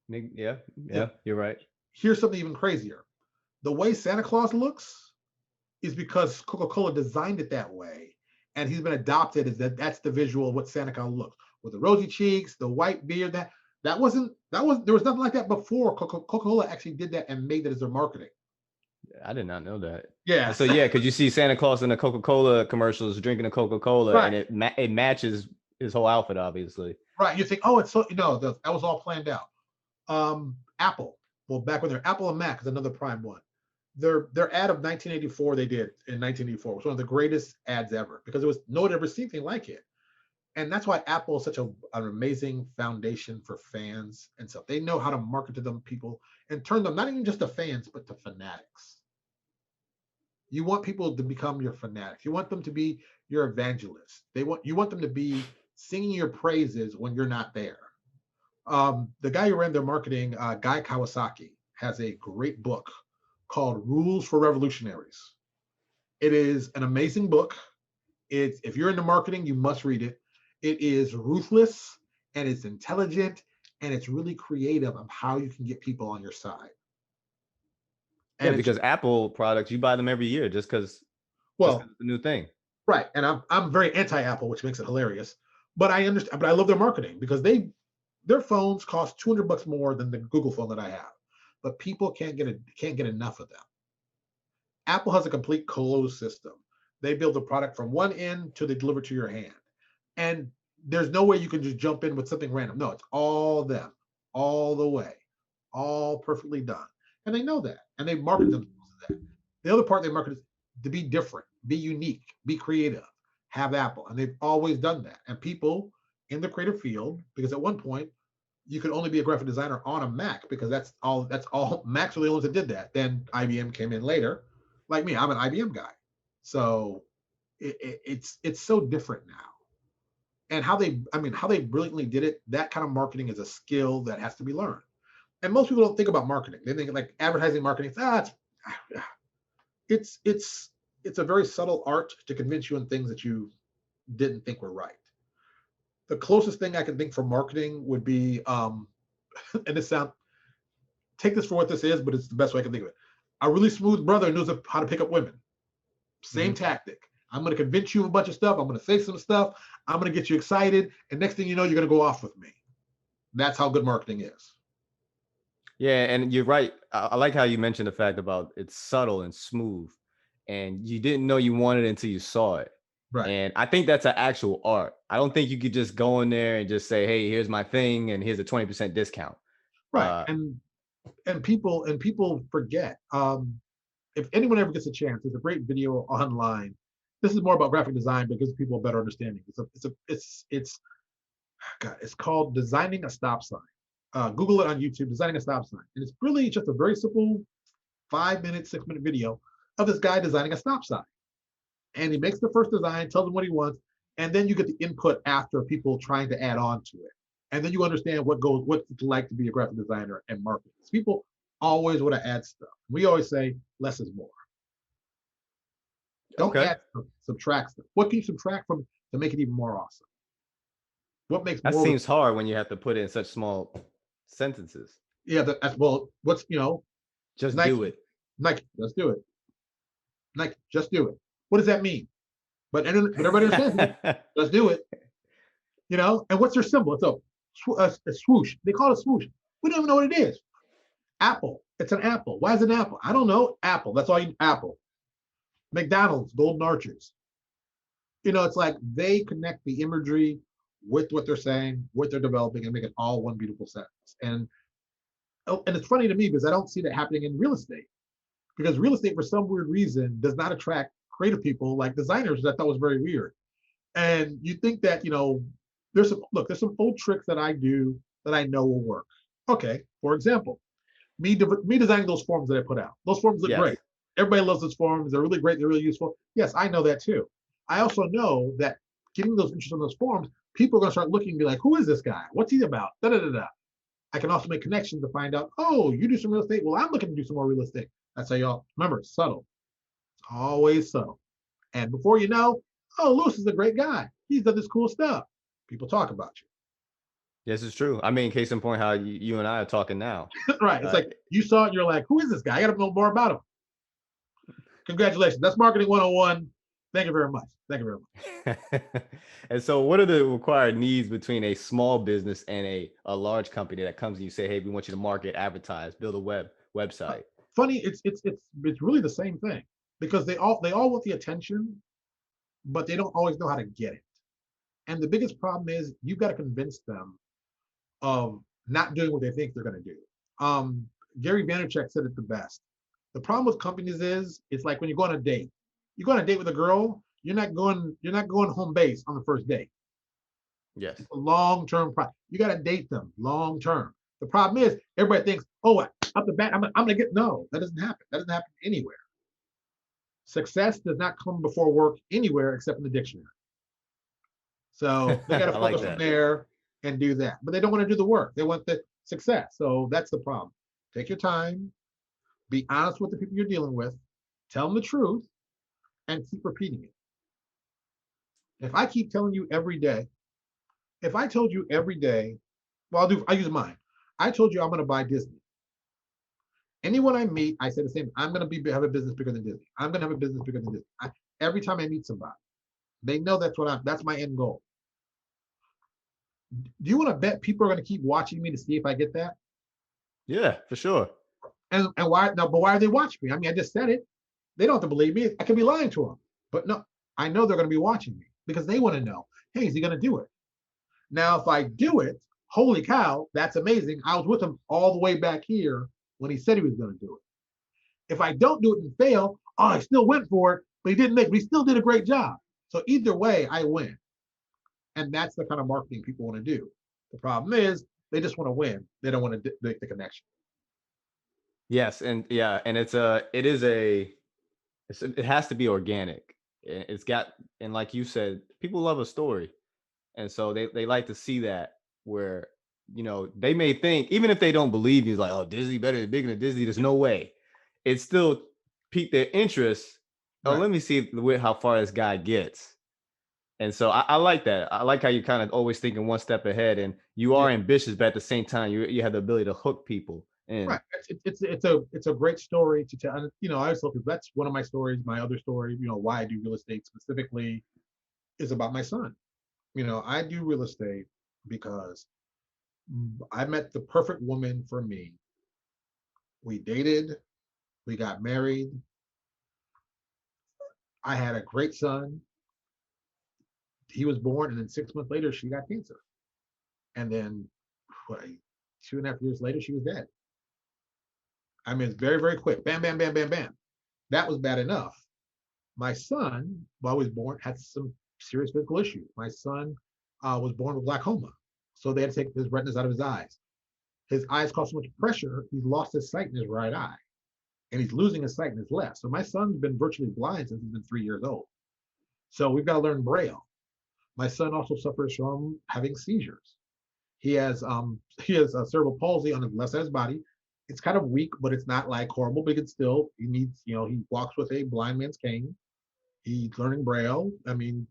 Yeah, you're right. Here's something even crazier. The way Santa Claus looks is because Coca-Cola designed it that way, and he's been adopted as that's the visual of what Santa Claus looks, with the rosy cheeks, the white beard. There was nothing like that before. Coca-Cola actually did that and made that as their marketing. I did not know that. Yeah. So yeah, because you see Santa Claus in the Coca-Cola commercials drinking a Coca-Cola, right. And it matches his whole outfit, obviously. Right. You think, oh, it's so that was all planned out. Apple. Well, back when they're Apple and Mac is another prime one. Their ad of 1984 they did in 1984 was one of the greatest ads ever because no one had ever seen anything like it. And that's why Apple is such an amazing foundation for fans and stuff. They know how to market to them people and turn them not even just to fans, but to fanatics. You want people to become your fanatics. You want them to be your evangelists. You want them to be singing your praises when you're not there. The guy who ran their marketing, Guy Kawasaki, has a great book called Rules for Revolutionaries. It is an amazing book. If you're into marketing, you must read it. It is ruthless and it's intelligent and it's really creative of how you can get people on your side. And because Apple products, you buy them every year just because it's a new thing. Right. And I'm very anti-Apple, which makes it hilarious. But I understand, but I love their marketing because their phones cost $200 more than the Google phone that I have. But people can't get enough of them. Apple has a complete closed system. They build the product from one end till they deliver to your hand. And there's no way you can just jump in with something random. No, it's all them, all the way, all perfectly done. And they know that. And they market themselves to that. The other part they market is to be different, be unique, be creative, have Apple. And they've always done that. And people in the creative field, because at one point, you could only be a graphic designer on a Mac because that's all Macs were the ones that did that. Then IBM came in later. Like me, I'm an IBM guy. So it's so different now. And how they brilliantly did it, that kind of marketing is a skill that has to be learned. And most people don't think about marketing. They think like advertising marketing. It's a very subtle art to convince you on things that you didn't think were right. The closest thing I can think for marketing would be, and take this for what this is, but it's the best way I can think of it. A really smooth brother knows how to pick up women. Same tactic. I'm going to convince you of a bunch of stuff. I'm going to say some stuff. I'm going to get you excited. And next thing you know, you're going to go off with me. That's how good marketing is. Yeah, and you're right. I like how you mentioned the fact about it's subtle and smooth. And you didn't know you wanted it until you saw it. Right. And I think that's an actual art. I don't think you could just go in there and just say, hey, here's my thing and here's a 20% discount. Right. And people forget. If anyone ever gets a chance, there's a great video online. This is more about graphic design because people have better understanding. It's called Designing a Stop Sign. Google it on YouTube, Designing a Stop Sign. And it's really just a very simple 5-minute, 6-minute video of this guy designing a stop sign. And he makes the first design, tells them what he wants, and then you get the input after people trying to add on to it. And then you understand what it's like to be a graphic designer and marketing. People always want to add stuff. We always say less is more. Don't Okay. add stuff, subtract stuff. What can you subtract from to make it even more awesome? What makes That more? seems hard when you have to put it in such small sentences. Yeah, that's well. What's Just do Nike? it. Nike, let's do it. Nike, just do it. What does that mean? But everybody understands it. Let's do it. And what's their symbol? It's a swoosh. They call it a swoosh. We don't even know what it is. Apple. It's an apple. Why is it an apple? I don't know. Apple. That's all you apple. McDonald's, golden arches. It's like they connect the imagery with what they're saying, what they're developing, and make it all one beautiful sentence. And it's funny to me because I don't see that happening in real estate. Because real estate, for some weird reason, does not attract creative people like designers, which I thought was very weird. And you think that, there's some old tricks that I do that I know will work. Okay, for example, me designing those forms that I put out. Those forms look Yes. great. Everybody loves those forms. They're really great. They're really useful. Yes, I know that too. I also know that getting those interested in those forms, people are going to start looking and be like, who is this guy? What's he about? Da, da, da, da. I can also make connections to find out, oh, you do some real estate? Well, I'm looking to do some more real estate. That's how y'all, remember, it's subtle. It's always subtle. And before you know, oh, Lewis is a great guy. He's done this cool stuff. People talk about Yes, it's true. I mean, case in point, how you and I are talking now. you. Right. It's like you saw it and you're like, who is this guy? I got to know more about him. Congratulations. That's Marketing 101. Thank you very much. Thank you very much. And so what are the required needs between a small business and a large company that comes and you say, hey, we want you to market, advertise, build a website? Funny, it's really the same thing because they all want the attention, but they don't always know how to get it. And the biggest problem is you've got to convince them of not doing what they think they're going to do. Gary Vaynerchuk said it the best. The problem with companies is it's like when you go on a date. You go on a date with a girl, you're not going home base on the first date. Yes. It's a long-term problem. You got to date them long-term. The problem is everybody thinks, oh, up the bat, I'm gonna get no. That doesn't happen. That doesn't happen anywhere. Success does not come before work anywhere except in the dictionary. So they got to focus from there and do that. But they don't want to do the work. They want the success. So that's the problem. Take your time. Be honest with the people you're dealing with. Tell them the truth and keep repeating it. If I keep telling you every day, if I told you every day, well, I'll use mine. I told you I'm going to buy Disney. Anyone I meet, I say the same. I'm going to have a business bigger than Disney. I'm going to have a business bigger than Disney. Every time I meet somebody, they know that's my end goal. Do you want to bet people are going to keep watching me to see if I get that? Yeah, for sure. And why now? But why are they watching me? I mean, I just said it. They don't have to believe me. I could be lying to them. But no, I know they're going to be watching me because they want to know, hey, is he going to do it? Now, if I do it, holy cow, that's amazing. I was with him all the way back here when he said he was going to do it. If I don't do it and fail, oh, I still went for it, but he still did a great job. So either way, I win. And that's the kind of marketing people want to do. The problem is they just want to win. They don't want to make the connection. Yes, and yeah, and it has to be organic. And like you said, people love a story, and so they like to see that where they may think, even if they don't believe you, like, oh, Disney bigger than Disney, there's no way. It still piqued their interest. Oh, right. Let me see how far this guy gets. And so I like that. I like how you're kind of always thinking one step ahead, and you are ambitious, but at the same time, you have the ability to hook people. Right. It's a great story to tell. I always tell people that's one of my stories. My other story, why I do real estate specifically, is about my son. I do real estate because I met the perfect woman for me. We dated, we got married. I had a great son. He was born, and then 6 months later, she got cancer. And then 2.5 years later, she was dead. I mean, it's very, very quick. Bam, bam, bam, bam, bam. That was bad enough. My son, while he was born, had some serious physical issues. My son was born with glaucoma. So they had to take his retinas out of his eyes. His eyes cause so much pressure, he's lost his sight in his right eye. And he's losing his sight in his left. So my son's been virtually blind since he's been 3 years old. So we've got to learn Braille. My son also suffers from having seizures. He has a cerebral palsy on the left side of his body. It's kind of weak, but it's not like horrible. But he needs, he walks with a blind man's cane. He's learning Braille. I mean,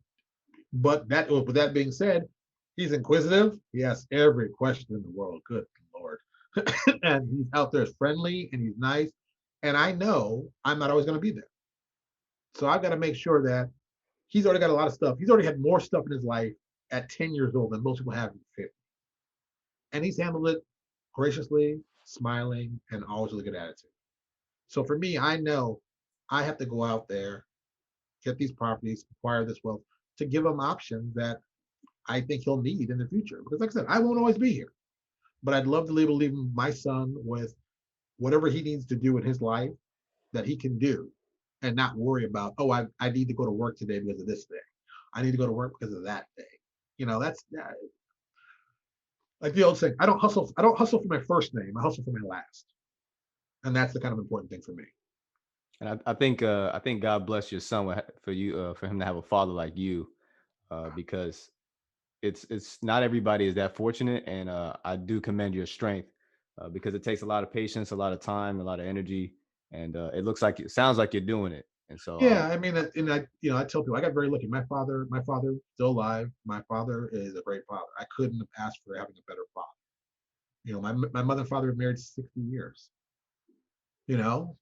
but that with that being said, he's inquisitive. He asks every question in the world. Good Lord. And he's out there friendly and he's nice. And I know I'm not always going to be there. So I've got to make sure that he's already got a lot of stuff. He's already had more stuff in his life at 10 years old than most people have at 50. And he's handled it graciously, smiling, and always with a good attitude. So for me, I know I have to go out there, get these properties, acquire this wealth to give him options that I think he'll need in the future. Because like I said, I won't always be here, but I'd love to be able to leave my son with whatever he needs to do in his life that he can do and not worry about, oh, I need to go to work today because of this thing. I need to go to work because of that thing. That's like the old saying, I don't hustle for my first name, I hustle for my last. And that's the kind of important thing for me. And I think God bless your son for you for him to have a father like you, because it's not everybody is that fortunate, and I do commend your strength, because it takes a lot of patience, a lot of time, a lot of energy, and it sounds like you're doing it. And so Yeah, I mean, and I tell people I got very lucky. My father still alive. My father is a great father. I couldn't have asked for having a better father. My mother and father were married 60 years.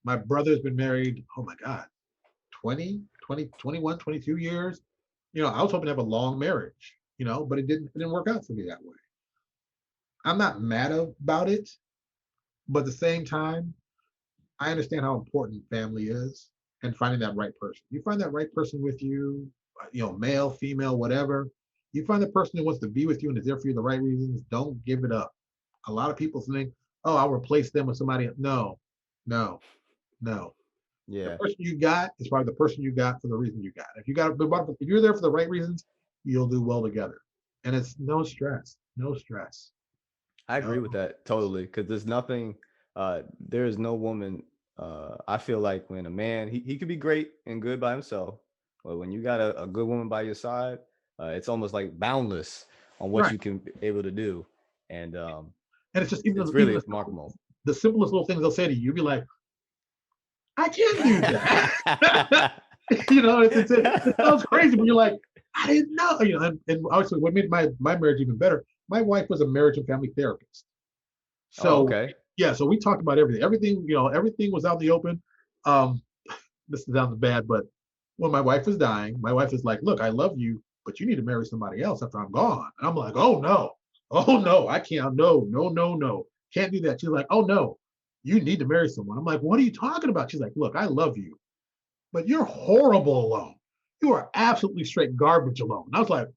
My brother's been married, oh my God, 20, 20, 21, 22 years. I was hoping to have a long marriage, but it didn't work out for me that way. I'm not mad about it, but at the same time, I understand how important family is and finding that right person. You find that right person with you, male, female, whatever. You find the person who wants to be with you and is there for you the right reasons. Don't give it up. A lot of people think, oh, I'll replace them with somebody else. No, no, no. The yeah. person you got is probably the person you got for the reason you got. If you're there for the right reasons, you'll do well together. And it's no stress, no stress. I agree with that totally, because there is no woman. I feel like when a man, he could be great and good by himself, but when you got a good woman by your side, it's almost like boundless on what Right. you can be able to do, and And it's just it's really remarkable. the simplest little things they'll say to you, you'll be like, I can't do that. It sounds crazy, but you're like, I didn't know. And obviously, what made my marriage even better, my wife was a marriage and family therapist. Oh, So okay. yeah, so we talked about everything. Everything was out in the open. Um, this sounds bad, but when my wife was dying, my wife was like, "Look, I love you, but you need to marry somebody else after I'm gone." And I'm like, oh no, I can't. No, no, no, no, can't do that. She's like, "Oh no, you need to marry someone." I'm like, "What are you talking about?" She's like, "Look, I love you, but you're horrible alone. You are absolutely straight garbage alone." And I was like,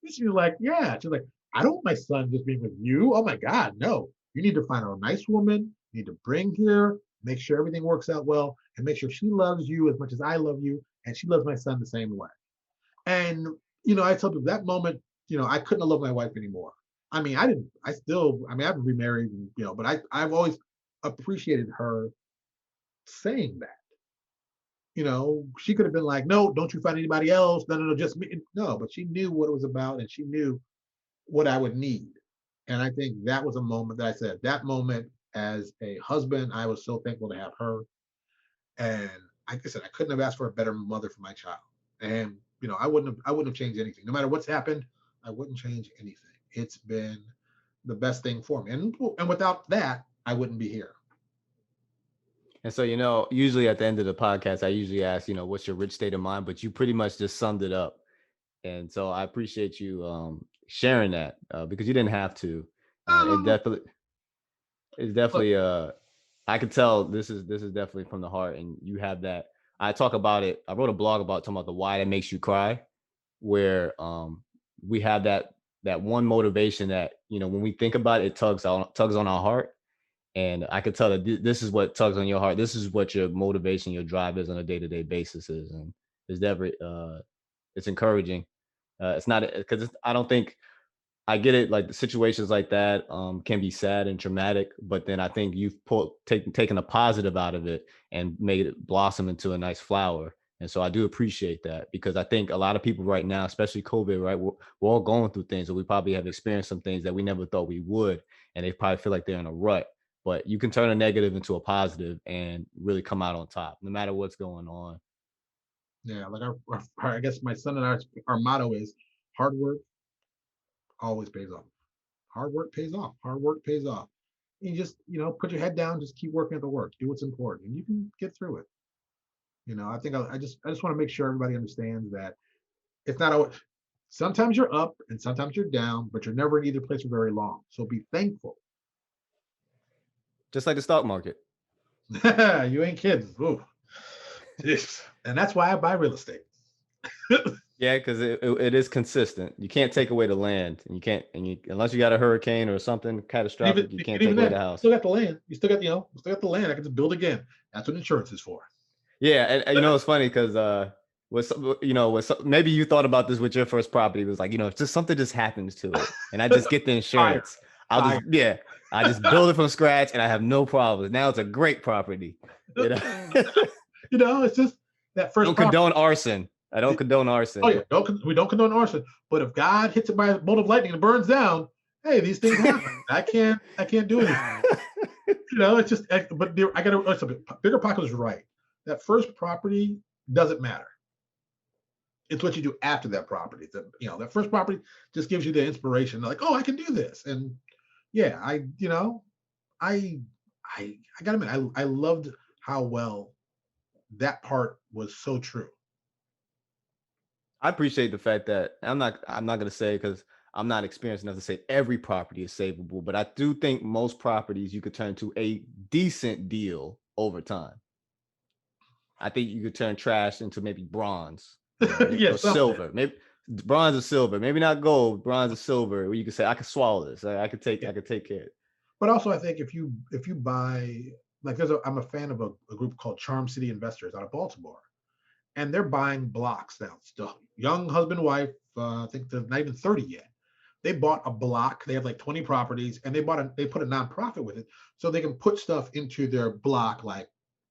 she's like, "Yeah." She's like, "I don't want my son just being with you. Oh my God, no. You need to find a nice woman, you need to bring here, make sure everything works out well, and make sure she loves you as much as I love you, and she loves my son the same way." And I tell people that moment, I couldn't have loved my wife anymore. I mean, I've remarried, but I've always appreciated her saying that. She could have been like, "No, don't you find anybody else. No, no, no, just me." No, but she knew what it was about and she knew what I would need. And I think that was a moment that I said, that moment as a husband, I was so thankful to have her. And like I said, I couldn't have asked for a better mother for my child. And I wouldn't have changed anything. No matter what's happened, I wouldn't change anything. It's been the best thing for me. And without that, I wouldn't be here. And so, usually at the end of the podcast, I usually ask, what's your rich state of mind? But you pretty much just summed it up. And so I appreciate you sharing that, because you didn't have to. It Um, definitely, it's look, definitely, I could tell this is definitely from the heart, and you have that. I talk about it. I wrote a blog about talking about the why that makes you cry, where we have that one motivation that when we think about it, it tugs on our heart. And I could tell that this is what tugs on your heart. This is what your motivation, your drive is on a day-to-day basis is. And it's definitely, it's encouraging. It's not because I don't think I get it. Like the situations like that can be sad and traumatic, but then I think you've taken a positive out of it and made it blossom into a nice flower. And so I do appreciate that, because I think a lot of people right now, especially COVID, right, we're all going through things, and we probably have experienced some things that we never thought we would, and they probably feel like they're in a rut. But you can turn a negative into a positive and really come out on top, no matter what's going on. Yeah, like I guess my son and our motto is hard work always pays off. Hard work pays off. Hard work pays off. You just, put your head down, just keep working at the work, do what's important, and you can get through it. I think I just want to make sure everybody understands that it's not always, sometimes you're up and sometimes you're down, but you're never in either place for very long. So be thankful. Just like the stock market. You ain't kidding. Ooh. And that's why I buy real estate. Yeah, because it is consistent. You can't take away the land, and you can't, unless you got a hurricane or something catastrophic, you can't take away the house. You still got the land. You still got the land. I can just build again. That's what insurance is for. Yeah, and it's funny because maybe you thought about this with your first property. It was like, if just something just happens to it, and I just get the insurance, I just build it from scratch, and I have no problems. Now it's a great property. It's just that first. Don't condone arson. I don't condone arson. Oh yeah, we don't condone arson. But if God hits it by a bolt of lightning and it burns down, hey, these things happen. I can't do anything. It's just. But I got to. Bigger Pockets was right. That first property doesn't matter. It's what you do after that property. That first property just gives you the inspiration. Like, oh, I can do this. And yeah, I gotta admit, I loved how well that part was so true. I appreciate the fact that I'm not going to say, because I'm not experienced enough to say every property is savable, but I do think most properties you could turn to a decent deal over time. I think you could turn trash into maybe bronze, or silver, maybe bronze or silver, maybe not gold, bronze or silver, where you could say, I could swallow this. I could take care of it. But also, I think if you buy, like, I'm a fan of a group called Charm City Investors out of Baltimore, and they're buying blocks now. Still young husband, wife, I think they're not even 30 yet. They bought a block. They have like 20 properties, and they put a nonprofit with it, so they can put stuff into their block, like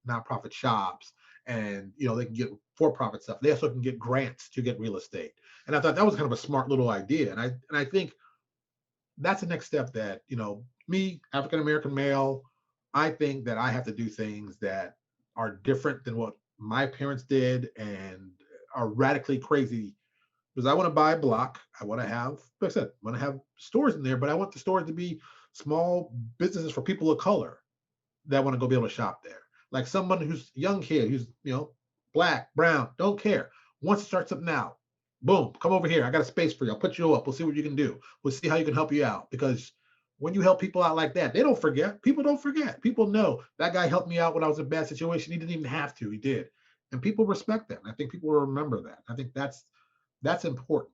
nonprofit shops, and they can get for-profit stuff. They also can get grants to get real estate. And I thought that was kind of a smart little idea. And I think that's the next step that, me, African-American male, I think that I have to do things that are different than what my parents did and are radically crazy, because I want to buy a block. I want to have, like I said, I want to have stores in there, but I want the stores to be small businesses for people of color that want to go be able to shop there. Like someone who's a young kid, who's, black, brown, don't care, wants to start something out. Boom, come over here. I got a space for you. I'll put you up. We'll see what you can do. We'll see how you can help you out. Because when you help people out like that, they don't forget. People don't forget. People know that guy helped me out when I was in a bad situation. He didn't even have to. He did. And people respect that. And I think people will remember that. I think that's important,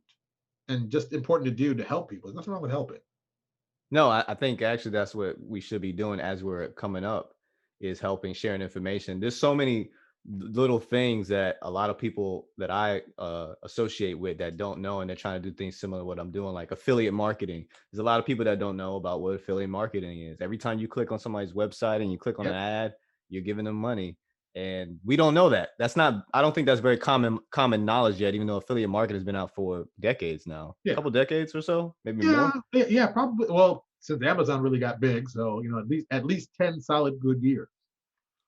and just important to do, to help people. There's nothing wrong with helping. No, I think actually that's what we should be doing as we're coming up, is helping, sharing information. There's so many little things that a lot of people that I associate with that don't know, and they're trying to do things similar to what I'm doing, like affiliate marketing. There's a lot of people that don't know about what affiliate marketing is. Every time you click on somebody's website and you click on an ad, you're giving them money. And we don't know that. I don't think that's very common knowledge yet, even though affiliate marketing has been out for decades now. A couple decades or so, maybe more. Yeah, probably. Well, since Amazon really got big, so at least 10 solid good years.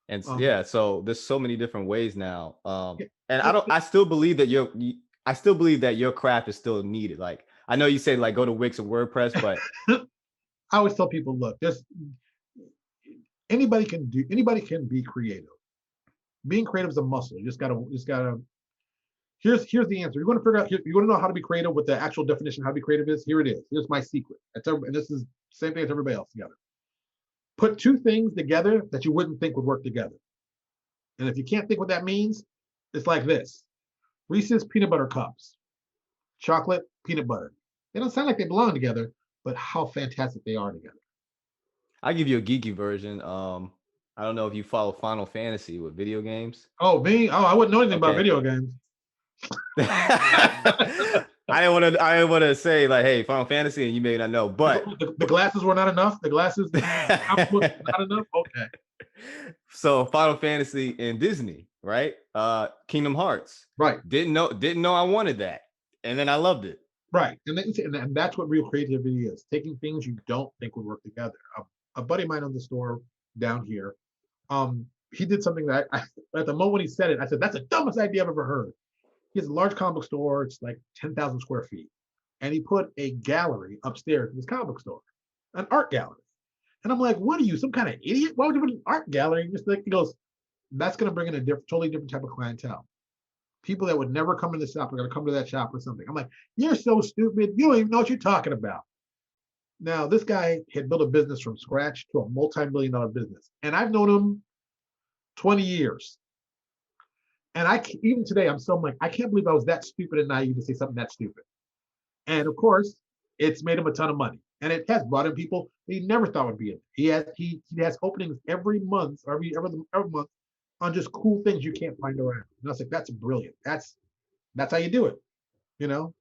And so there's so many different ways now. And I still believe that your craft is still needed. Like, I know you say like go to Wix and WordPress, but I always tell people, look, anybody can be creative. Being creative is a muscle. You just gotta. Here's the answer. You want to figure out. You want to know how to be creative. What the actual definition of how to be creative is. Here it is. Here's my secret. And this is the same thing as everybody else together. Put two things together that you wouldn't think would work together. And if you can't think what that means, it's like this: Reese's peanut butter cups, chocolate, peanut butter. They don't sound like they belong together, but how fantastic they are together. I'll give you a geeky version. I don't know if you follow Final Fantasy with video games. Oh, me? Oh, I wouldn't know anything about video games. I didn't want to say like, hey, Final Fantasy, and you may not know, but the glasses were not enough. The glasses were not enough. Okay. So Final Fantasy and Disney, right? Kingdom Hearts. Right. Didn't know I wanted that. And then I loved it. Right. And that's what real creativity is, taking things you don't think would work together. A buddy of mine owns a store down here. He did something that at the moment he said it, I said, that's the dumbest idea I've ever heard. He has a large comic book store. It's like 10,000 square feet. And he put a gallery upstairs in his comic book store, an art gallery. And I'm like, what are you, some kind of idiot? Why would you put an art gallery? Just like, he goes, that's going to bring in a totally different type of clientele. People that would never come to the shop are going to come to that shop or something. I'm like, you're so stupid. You don't even know what you're talking about. Now, this guy had built a business from scratch to a multi-million-dollar business. And I've known him 20 years. And even today, I'm so like, I can't believe I was that stupid and naive to say something that stupid. And of course, it's made him a ton of money. And it has brought in people he never thought would be in. He has openings every month, or every month, on just cool things you can't find around. And I was like, that's brilliant. That's how you do it. You know?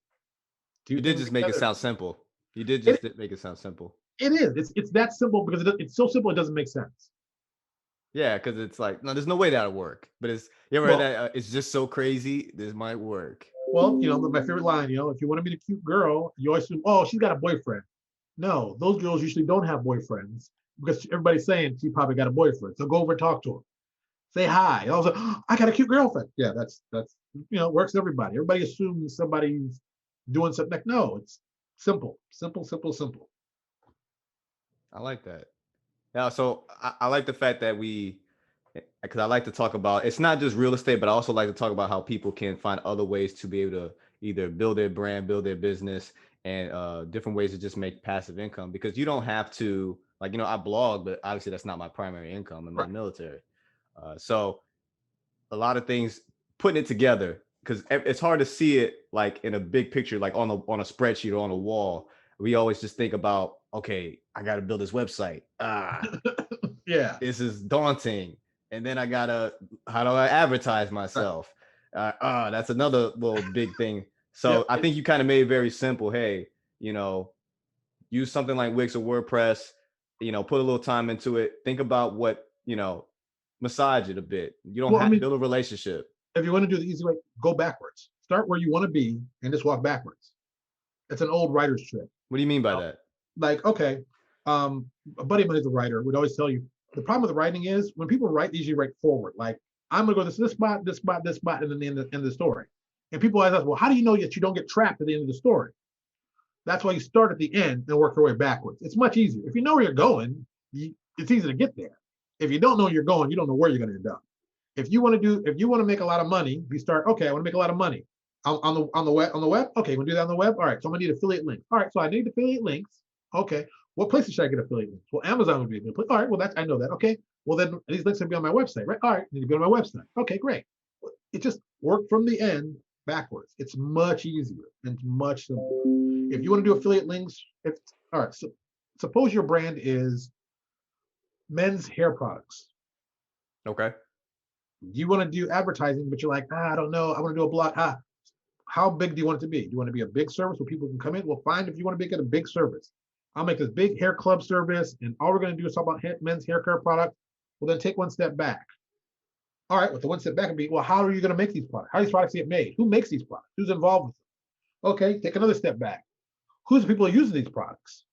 You did just make it sound simple. You did just make it sound simple. It is. It's that simple because it's so simple it doesn't make sense. Yeah, because it's like, no, there's no way that'll work. But you ever heard that? It's just so crazy, this might work. Well, my favorite line, if you want to meet a cute girl, you always assume, oh, she's got a boyfriend. No, those girls usually don't have boyfriends because everybody's saying she probably got a boyfriend. So go over and talk to her. Say hi. And I was like, oh, I got a cute girlfriend. Yeah, that's works for everybody. Everybody assumes somebody's doing something. Like, no, it's simple. I like that. Yeah, so I like the fact that because I like to talk about, it's not just real estate, but I also like to talk about how people can find other ways to be able to either build their brand, build their business, and different ways to just make passive income, because you don't have to, like, I blog, but obviously that's not my primary income. I'm in the military. So a lot of things, putting it together, because it's hard to see it like in a big picture, like on a spreadsheet or on a wall. We always just think about, okay, I got to build this website. Yeah, this is daunting. And then how do I advertise myself? That's another little big thing. So I think you kind of made it very simple. Hey, use something like Wix or WordPress, put a little time into it. Think about what, massage it a bit. You don't have to build a relationship. If you want to do the easy way, go backwards. Start where you want to be and just walk backwards. It's an old writer's trick. What do you mean by that? Like, okay, a buddy of mine is a writer, would always tell you, the problem with writing is when people write, they usually write forward. Like, I'm going to go this spot, and then the end of the story. And people always ask, well, how do you know that you don't get trapped at the end of the story? That's why you start at the end and work your way backwards. It's much easier. If you know where you're going, it's easy to get there. If you don't know where you're going, you don't know where you're going to end up. If you want to make a lot of money, you start, okay, I want to make a lot of money. On the web. Okay, we'll do that on the web. All right, so I'm gonna need affiliate links. All right, so I need affiliate links. Okay, what places should I get affiliate links? Well, Amazon would be a good place. All right, well, I know that. Okay, well, then these links will be on my website, right? All right, need to be on my website. Okay, great. It just work from the end backwards. It's much easier and much simpler. If you want to do affiliate links, all right. So suppose your brand is men's hair products. Okay. You want to do advertising, but you're like, I don't know. I want to do a blog. How big do you want it to be? Do you want to be a big service where people can come in? Well, fine. If you want to make it a big service, I'll make this big hair club service, and all we're going to do is talk about men's hair care products. Well, then take one step back. All right, well, the one step back would be, well, how are you going to make these products? How do these products get made? Who makes these products? Who's involved with them? Okay, take another step back. Who's the people who are using these products?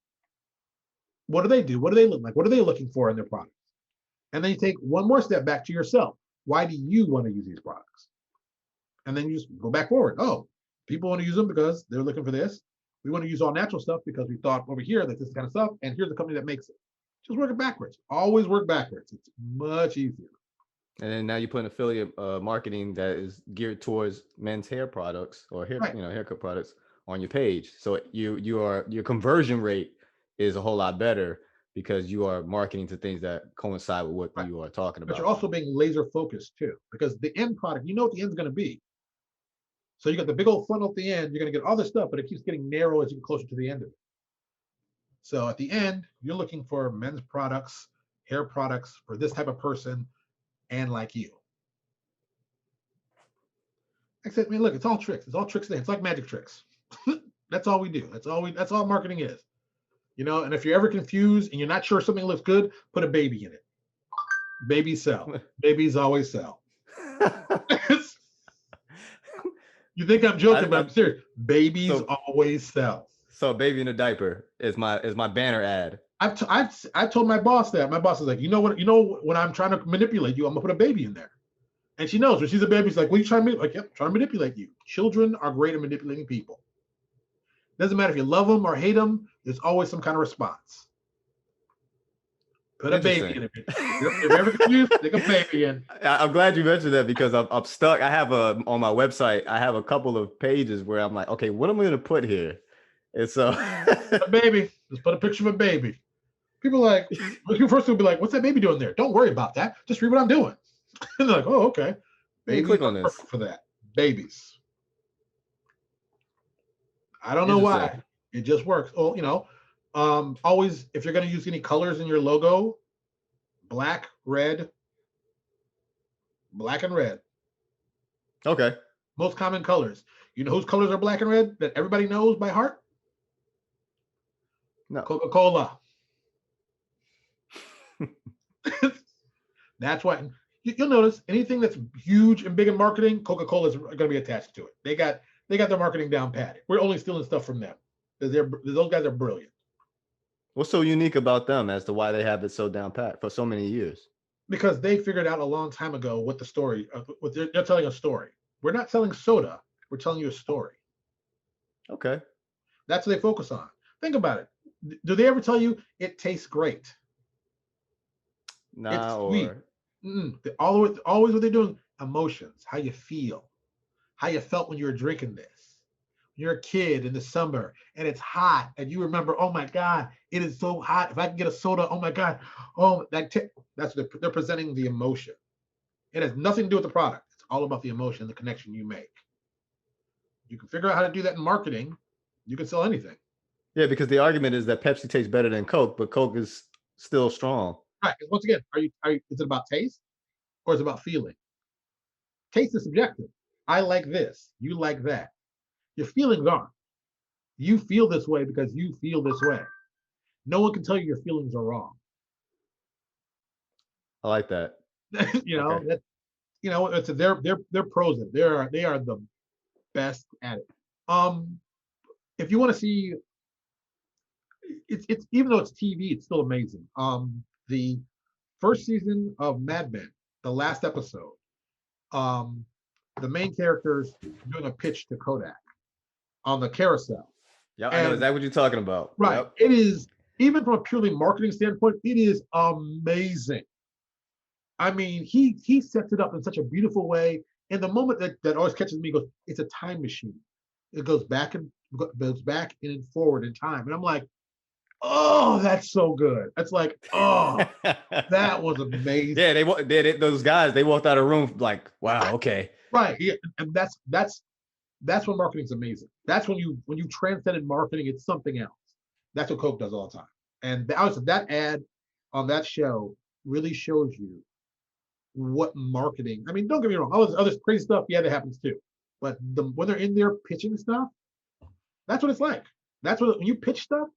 What do they do? What do they look like? What are they looking for in their products? And then you take one more step back to yourself. Why do you want to use these products? And then you just go back forward. Oh, people want to use them because they're looking for this. We want to use all natural stuff because we thought over here that this kind of stuff, and here's the company that makes it. Just work it backwards. Always work backwards. It's much easier. And then now you put an affiliate marketing that is geared towards men's hair products or haircut products on your page. So your conversion rate is a whole lot better because you are marketing to things that coincide with what you are talking about. But you're also being laser focused too, because the end product, you know what the end's going to be. So you got the big old funnel at the end, you're going to get all this stuff, but it keeps getting narrow as you get closer to the end of it. So at the end, you're looking for men's products, hair products for this type of person and like you. Except, I mean, look, it's all tricks. It's all tricks. It's like magic tricks. That's all we do. That's all marketing is. And if you're ever confused and you're not sure something looks good, put a baby in it. Babies sell. Babies always sell. You think I'm joking, but I'm serious. Babies always sell. So baby in a diaper is my banner ad. I've told my boss that. My boss is like, when I'm trying to manipulate you, I'm gonna put a baby in there. And she knows when she's a baby, she's like, what are you trying to like, yep, trying to manipulate you. Children are great at manipulating people. Doesn't matter if you love them or hate them, there's always some kind of response. Put a baby in it. If you're ever confused, stick a baby in. I'm glad you mentioned that because I'm stuck. I have on my website, I have a couple of pages where I'm like, okay, what am I going to put here? And so a baby, just put a picture of a baby. People like, first will be like, what's that baby doing there? Don't worry about that. Just read what I'm doing. And they're like, oh, okay. Baby, click on this for that. Babies. I don't know why. It just works. Oh, always, if you're going to use any colors in your logo, black, red, black and red. Okay. Most common colors. You know whose colors are black and red that everybody knows by heart? No. Coca-Cola. That's why you'll notice anything that's huge and big in marketing, Coca-Cola is going to be attached to it. They got their marketing down pat. We're only stealing stuff from them because those guys are brilliant. What's so unique about them as to why they have it so down pat for so many years? Because they figured out a long time ago what the story. They're telling a story. We're not selling soda. We're telling you a story. Okay. That's what they focus on. Think about it. Do they ever tell you it tastes great? Nah, it's sweet. Always what they're doing, emotions, how you feel, how you felt when you were drinking this. You're a kid in the summer and it's hot and you remember, oh my God, it is so hot. If I can get a soda, oh my God. Oh, that's what they're presenting the emotion. It has nothing to do with the product. It's all about the emotion, the connection you make. You can figure out how to do that in marketing. You can sell anything. Yeah, because the argument is that Pepsi tastes better than Coke, but Coke is still strong. Right. Once again, is it about taste or is it about feeling? Taste is subjective. I like this. You like that. Your feelings aren't. You feel this way because you feel this way. No one can tell you your feelings are wrong. I like that. Okay. It's they're pros. They are the best at it. If you want to see, it's even though it's TV, it's still amazing. The first season of Mad Men, the last episode, the main character's doing a pitch to Kodak on the carousel. Yeah, I know exactly what you're talking about. Right. Yep. It is, even from a purely marketing standpoint, it is amazing. I mean, he sets it up in such a beautiful way. And the moment that always catches me goes, it's a time machine. It goes back and forward in time. And I'm like, oh, that's so good. That's like, oh, that was amazing. Yeah, those guys, they walked out of the room like, wow, okay. Right. Yeah. And that's when marketing's amazing. That's when you transcended marketing, it's something else. That's what Coke does all the time. And that ad on that show really shows you what marketing. I mean, don't get me wrong, all this other crazy stuff, yeah, that happens too. But when they're in there pitching stuff, that's what it's like. That's what when you pitch stuff,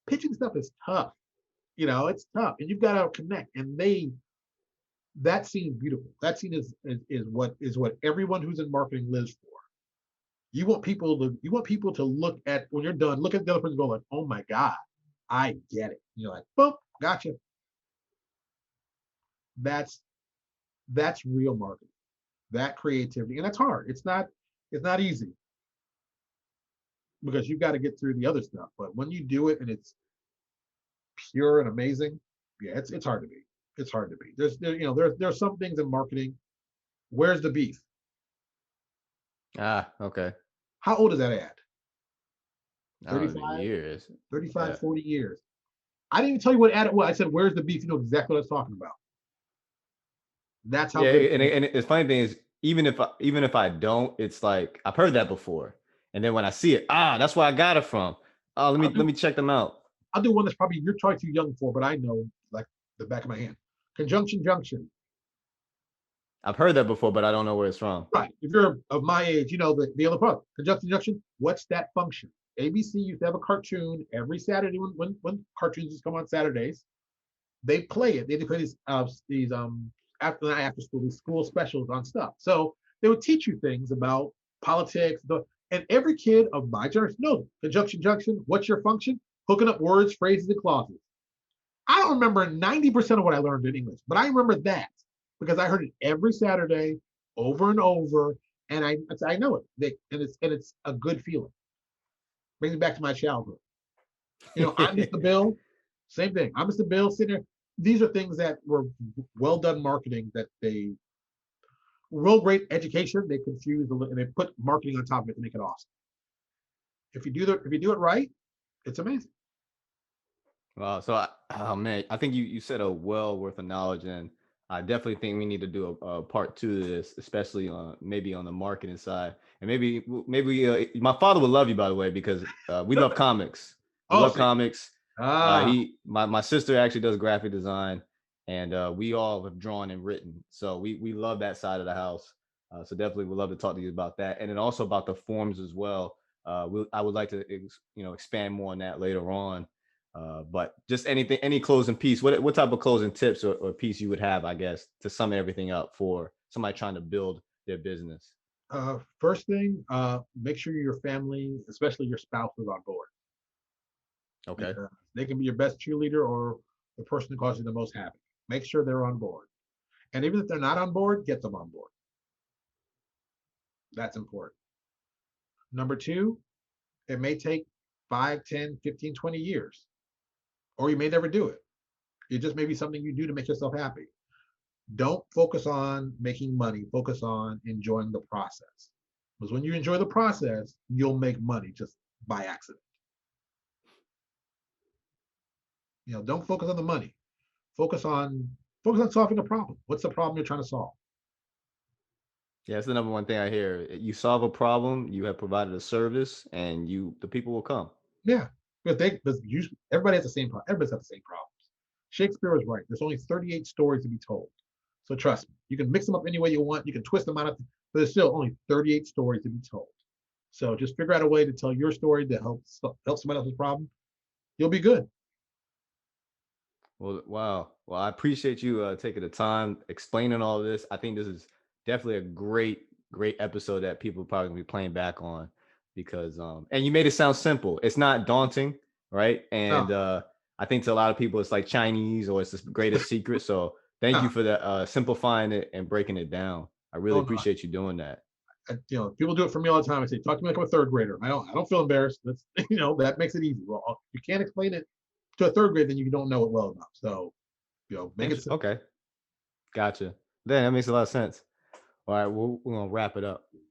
pitching stuff is tough. It's tough, and you've got to connect. And that scene is beautiful. That scene is what everyone who's in marketing lives for. You want people to look at, when you're done, look at the other person and go like, oh my God, I get it. And you're like, boom, gotcha. That's real marketing. That creativity. And that's hard. It's not easy. Because you've got to get through the other stuff. But when you do it and it's pure and amazing, yeah, it's hard to beat. It's hard to beat. There's some things in marketing. Where's the beef? Okay. How old is that ad? 35 years. 35, yeah. 40 years. I didn't even tell you what ad it was. I said, where's the beef? You know exactly what I was talking about. That's how. Yeah, and the funny thing is, even if I don't, it's like I've heard that before. And then when I see it, that's where I got it from. Let me check them out. I'll do one that's probably you're probably too young for, but I know like the back of my hand. Conjunction Junction. I've heard that before, but I don't know where it's from. Right. If you're of my age, you know the other part. Conjunction Junction. What's that function? ABC used to have a cartoon every Saturday when cartoons just come on Saturdays. they play it. They play these after school, these school specials on stuff. So they would teach you things about politics. And every kid of my generation knows conjunction, junction. What's your function? Hooking up words, phrases, and clauses. I don't remember 90% of what I learned in English, but I remember that because I heard it every Saturday over and over, and I know it. And it's a good feeling. Brings me back to my childhood. I'm Mr. Bill. Same thing. I'm Mr. Bill sitting there. These are things that were well done marketing that they real great education. They confuse and they put marketing on top of it to make it awesome. If you do it right, it's amazing. Wow. So, oh man, I think you said a well worth of knowledge, and I definitely think we need to do a part two of this, especially maybe on the marketing side, and maybe my father would love you, by the way, because we love comics. We love See. comics. My sister actually does graphic design, and we all have drawn and written, so we love that side of the house. So definitely would love to talk to you about that, and then also about the forms as well. I would like to expand more on that later on. But just any closing piece, what type of closing tips or piece you would have, I guess, to sum everything up for somebody trying to build their business? First thing, make sure your family, especially your spouse, is on board. Okay. Because they can be your best cheerleader or the person who causes you the most happy. Make sure they're on board. And even if they're not on board, get them on board. That's important. Number two, it may take 5, 10, 15, 20 years, or you may never do it. It just may be something you do to make yourself happy. Don't focus on making money, focus on enjoying the process. Because when you enjoy the process, you'll make money just by accident. Don't focus on the money. Focus on solving the problem. What's the problem you're trying to solve? Yeah, that's the number one thing I hear. You solve a problem, you have provided a service, and the people will come. Yeah, because everybody has the same problem. Everybody's got the same problems. Shakespeare was right. There's only 38 stories to be told. So trust me, you can mix them up any way you want. You can twist them out, but there's still only 38 stories to be told. So just figure out a way to tell your story to help somebody else's problem. You'll be good. Well, wow. Well, I appreciate you taking the time explaining all of this. I think this is definitely a great episode that people are probably gonna be playing back on because and you made it sound simple. It's not daunting, right? And I think to a lot of people it's like Chinese or it's the greatest secret. So thank you for that simplifying it and breaking it down. I really appreciate you doing that. People do it for me all the time. I say, talk to me like I'm a third grader. I don't feel embarrassed. That's that makes it easy. Well, you can't explain it to a third grade, then you don't know it well enough. So, make it simple. Okay. Gotcha. Then that makes a lot of sense. All right, we're gonna wrap it up.